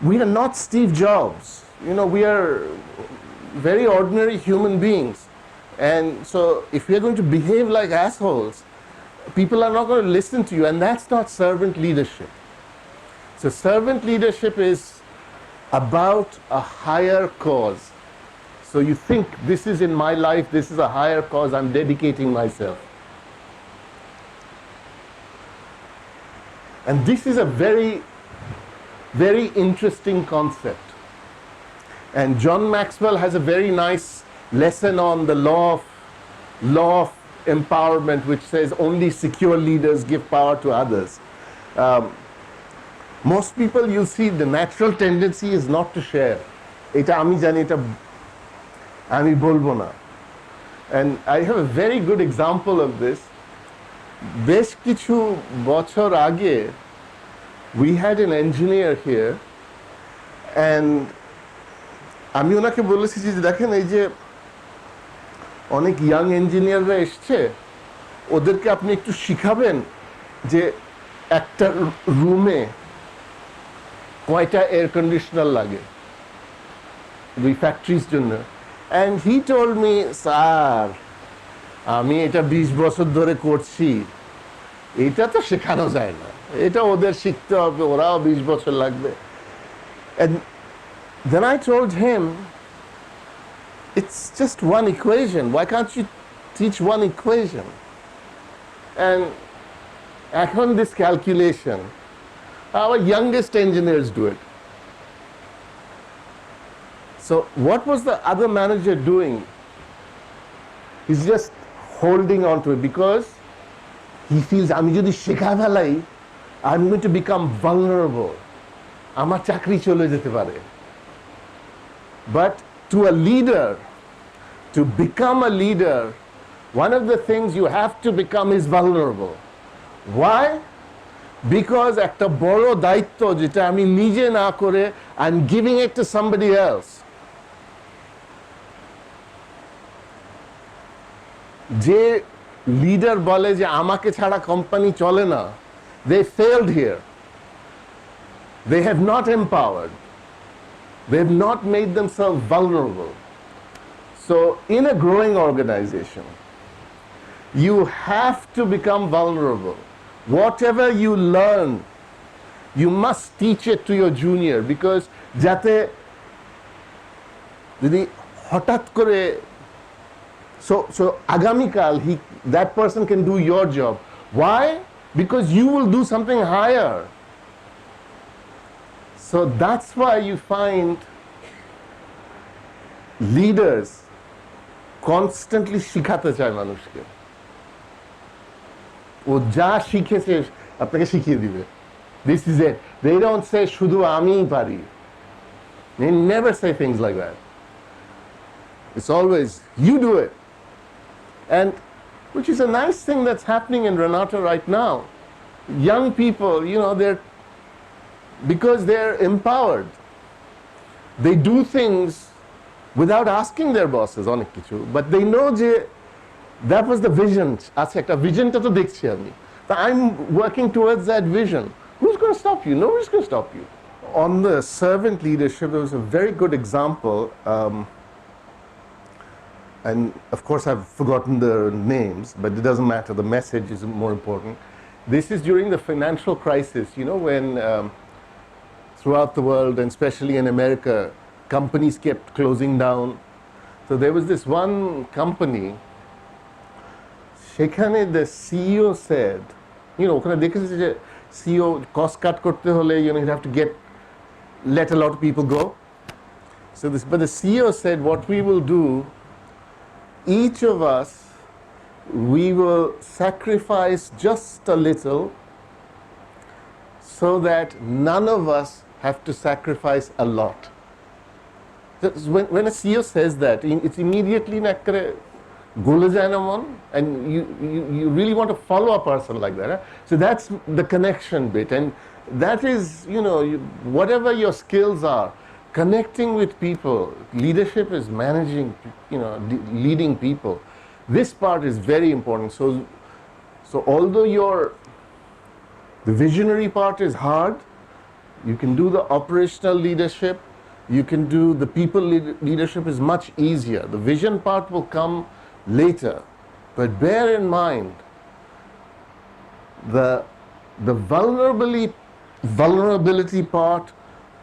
we are not Steve Jobs. We are very ordinary human beings. And so if we are going to behave like assholes, people are not going to listen to you, and that's not servant leadership. So servant leadership is about a higher cause. So you think, this is in my life, this is a higher cause, I'm dedicating myself. And this is a very, very interesting concept. And John Maxwell has a very nice lesson on the law of empowerment, which says only secure leaders give power to others. Most people, you'll see, the natural tendency is not to share. Eta ami jani, eta আমি বলবো না. And I have a very good example of this. বেশ কিছু বছর আগে, we had an engineer here, and আমি ওনাকে বলেছি যে দেখেন, এই যে অনেক ইয়াং ইঞ্জিনিয়াররা এসছে, ওদেরকে আপনি একটু শিখাবেন যে একটা রুমে কয়টা এয়ার কন্ডিশনার লাগে ওই ফ্যাক্টরির জন্য. And he told me, sir আমি এটা 20 বছর ধরে করছি, এটা তো শেখানো যায় না, এটা ওদের শিখতে হবে, ওরাও 20 বছর লাগবে. And then I told him, it's just one equation, why can't you teach one equation? And এখন this calculation, our youngest engineers do it. So what was the other manager doing? He's just holding on to it because he feels, আমি যদি শেখা ফেলাই, I'm going to become vulnerable. আমার চাকরি চলে যেতে পারে. But to a leader, to become a leader, one of the things you have to become is vulnerable. Why? Because একটা বড় দায়িত্ব যেটা আমি নিজে না করে I'm giving it to somebody else. যে লিডার বলে যে আমাকে ছাড়া কোম্পানি চলে না, they failed here. They have not empowered. They have not made themselves vulnerable. So in a growing organization, you have to become vulnerable. Whatever you learn, you must teach it to your junior, because যাতে যদি হঠাৎ করে so আগামীকাল that person can do your job. Why? Because you will do something higher. So that's why you find leaders constantly শিখাতে চায় মানুষকে, ও যা শিখেছে আপনাকে শিখিয়ে দিবে. This is it. They don't say শুধু আমিই পারি. They never say things like that. It's always you do it. And which is a nice thing that's happening in Renata right now. Young people, because they're empowered, they do things without asking their bosses অনেক কিছু, but they know যে that was the vision. আচ্ছা একটা visionটা তো দেখছি আমি, but I'm working towards that vision. Who's going to stop you? Nobody's going to stop you. On the servant leadership, there was a very good example, and of course I've forgotten the names, but it doesn't matter, the message is more important. This is during the financial crisis, when throughout the world, and especially in America, companies kept closing down. So there was this one company, সেখানে the CEO said, ওখানে দেখেছি যে CEO cost cut করতে হলে, you have to let a lot of people go. But the CEO said, what we will do, each of us, we will sacrifice just a little so that none of us have to sacrifice a lot. When a CEO says that, it's immediately and you really want to follow a person like that. So that's the connection bit, and that is, whatever your skills are, connecting with people. Leadership is managing, leading people. This part is very important. So although the visionary part is hard, you can do the operational leadership, you can do the people leadership is much easier. The vision part will come later, but bear in mind the vulnerability part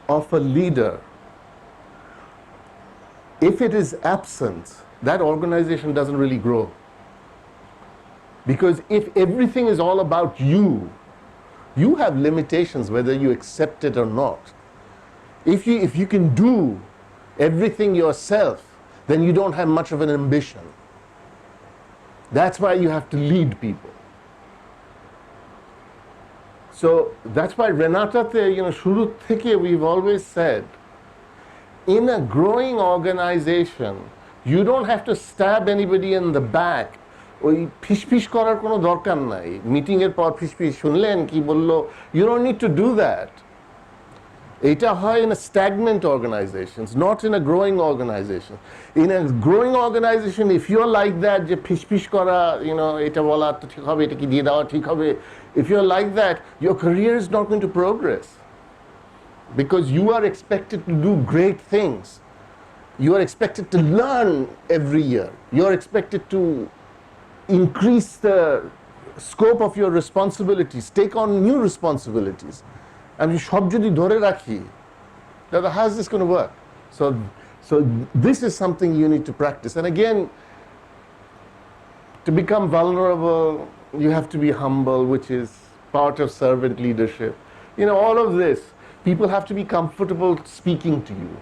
of a leader. If it is absent, that organization doesn't really grow. Because if everything is all about you have limitations whether you accept it or not. If you can do everything yourself, then you don't have much of an ambition. That's why you have to lead people. So that's why Renata-te, শুরু থেকে we've always said, in a growing organization, you don't have to stab anybody in the back. ওই ফিসফিস করার কোনো দরকার নাই, meeting এর পর ফিসফিস শুনলেন কি বললো, you don't need to do that. এটা হয় in a stagnant organizations, not in a growing organization. In a growing organization, if you're like that, যে ফিসফিস করা, এটা বলা তো ঠিক হবে, এটা কি দিয়ে দেওয়া ঠিক হবে, if you're like that, your career is not going to progress, because you are expected to do great things. You are expected to learn every year. You are expected to increase the scope of your responsibilities, take on new responsibilities. আমি সব যদি ধরে রাখি, how is this going to work? So this is something you need to practice. And again, to become vulnerable, you have to be humble, which is part of servant leadership. All of this, people have to be comfortable speaking to you.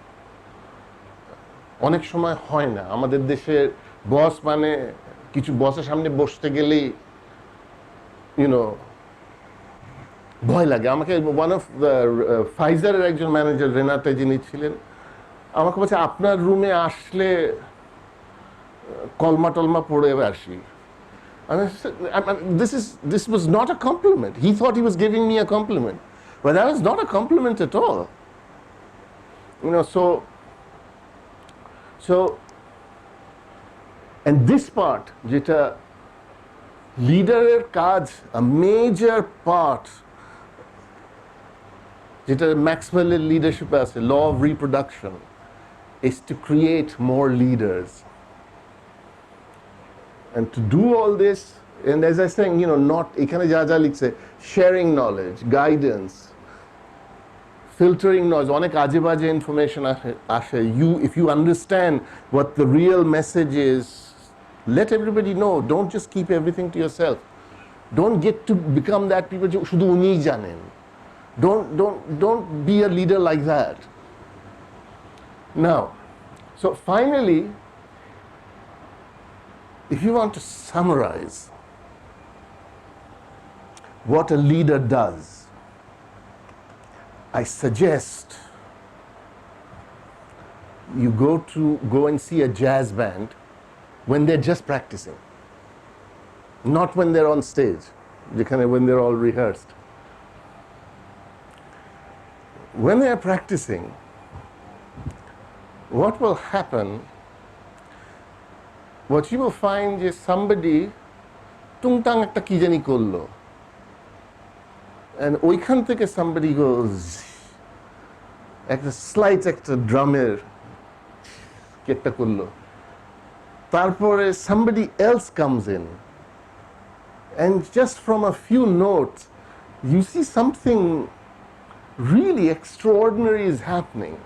অনেক সময় হয় না আমাদের দেশে, বস মানে কিছু বসের সামনে বসতে গেলেই ভয় লাগে। আমাকে ওয়ান অফ ফাইজারের একজন ম্যানেজার রেনাটা যিনি ছিলেন, আমাকে বলছে আপনার রুমে আসলে কলমা টলমা পড়ে আসি, And this was not a compliment. He thought he was giving me a compliment, but that was not a compliment at all. You know, so, and this part, যেটা লিডারের কাজ, a major part, যেটা ম্যাক্সওয়েলের লিডারশিপে আছে, law of reproduction, is to create more leaders. And to do all this, and as I was saying, you know, not এখানে যা যা লিখছে, sharing knowledge, guidance, filtering knowledge, অনেক আজে বাজে ইনফরমেশন আসে. If you understand what the real message is, let everybody know. Don't just keep everything to yourself. Don't get to become that people শুধু উনিই জানেন. Don't be a leader like that. Now, so finally, if you want to summarize what a leader does, I suggest you go and see a jazz band when they're just practicing, not when they're on stage, when they're all rehearsed. When they're practicing, what will happen, what you will find is somebody tungtang ekta ki jani korlo, and ওইখান থেকে somebody goes একটা slight একটা ড্রামের একটা করলো, তারপরে somebody else comes in, and just from a few notes you see something really extraordinary is happening.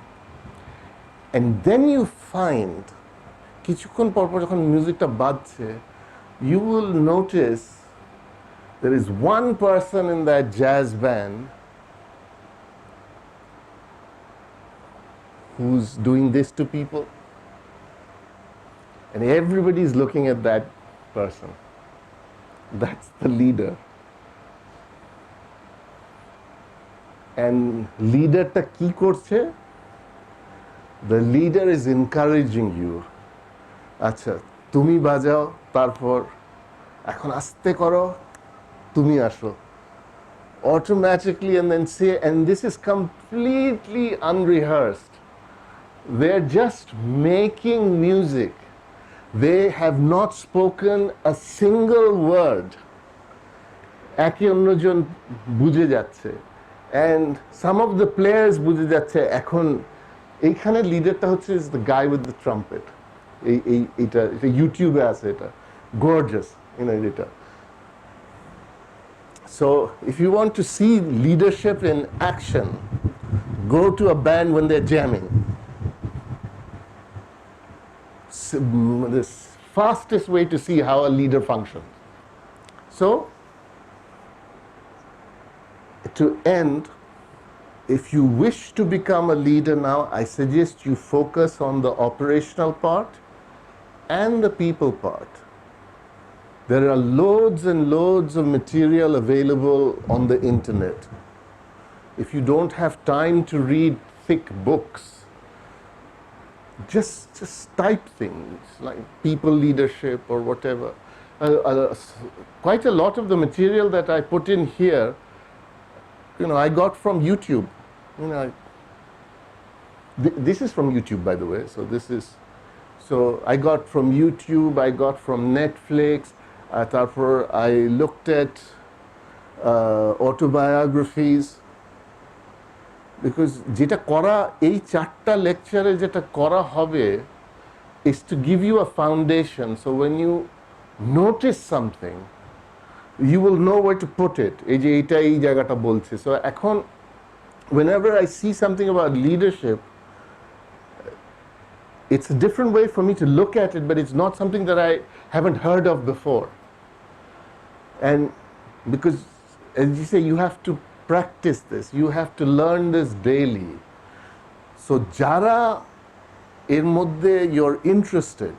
And then you find কিছুক্ষণ পরপর যখন মিউজিকটা বাজছে, you will notice there is one person in that jazz band who's doing this to people, and everybody is looking at that person. That's the leader. And leader ta ki korche? The leader is encouraging you. আচ্ছা, তুমি বাজাও, তারপর এখন আস্তে করো, তুমি আসো. Automatically, and then say, and this is completely unrehearsed. They're just making music. They have not spoken a single word. একে অন্যজন বুঝে যাচ্ছে. And some of the players বুঝে যাচ্ছে এখন এইখানে লিডারটা হচ্ছে is the guy with the trumpet. এটা ইউটিউবে আছে, এটা gorgeous, you know, এটা. So if you want to see leadership in action, go to a band when they're jamming. The fastest way to see how a leader functions. So to end, if you wish to become a leader now, I suggest you focus on the operational part and the people part. There are loads and loads of material available on the internet. If you don't have time to read thick books, just type things like people leadership or whatever. Quite a lot of the material that I put in here, you know, I got from YouTube. You know, this is from YouTube, by the way. So I got from YouTube, I got from Netflix. তারপর I looked at autobiographies, because যেটা করা এই 4টা লেকচারে যেটা করা হবে is to give you a foundation, so when you notice something you will know where to put it. এই যে এইটা এই জায়গাটা বলছে. So এখন whenever I see something about leadership, it's a different way for me to look at it, but it's not something that I haven't heard of before. And because, as you say, you have to practice this, you have to learn this daily. So jara এর মধ্যে you're interested,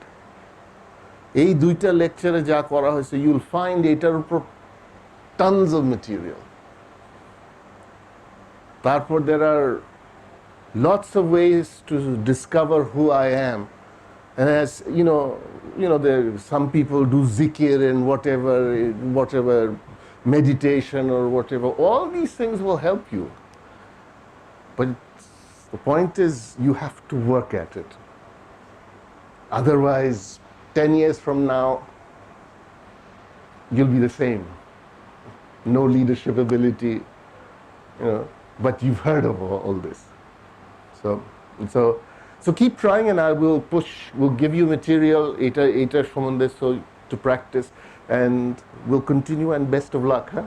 এই 2টা লেকচারে যা করা হয়েছে, you'll find এটার উপর tons of material. তারপর there are lots of ways to discover who I am. And as you know, some people do zikir and whatever meditation or whatever. All these things will help you. But the point is, you have to work at it. Otherwise, 10 years from now, you'll be the same. No leadership ability, but you've heard of all this. So keep trying, and I will we'll give you material, to practice, and we'll continue, and best of luck. Huh?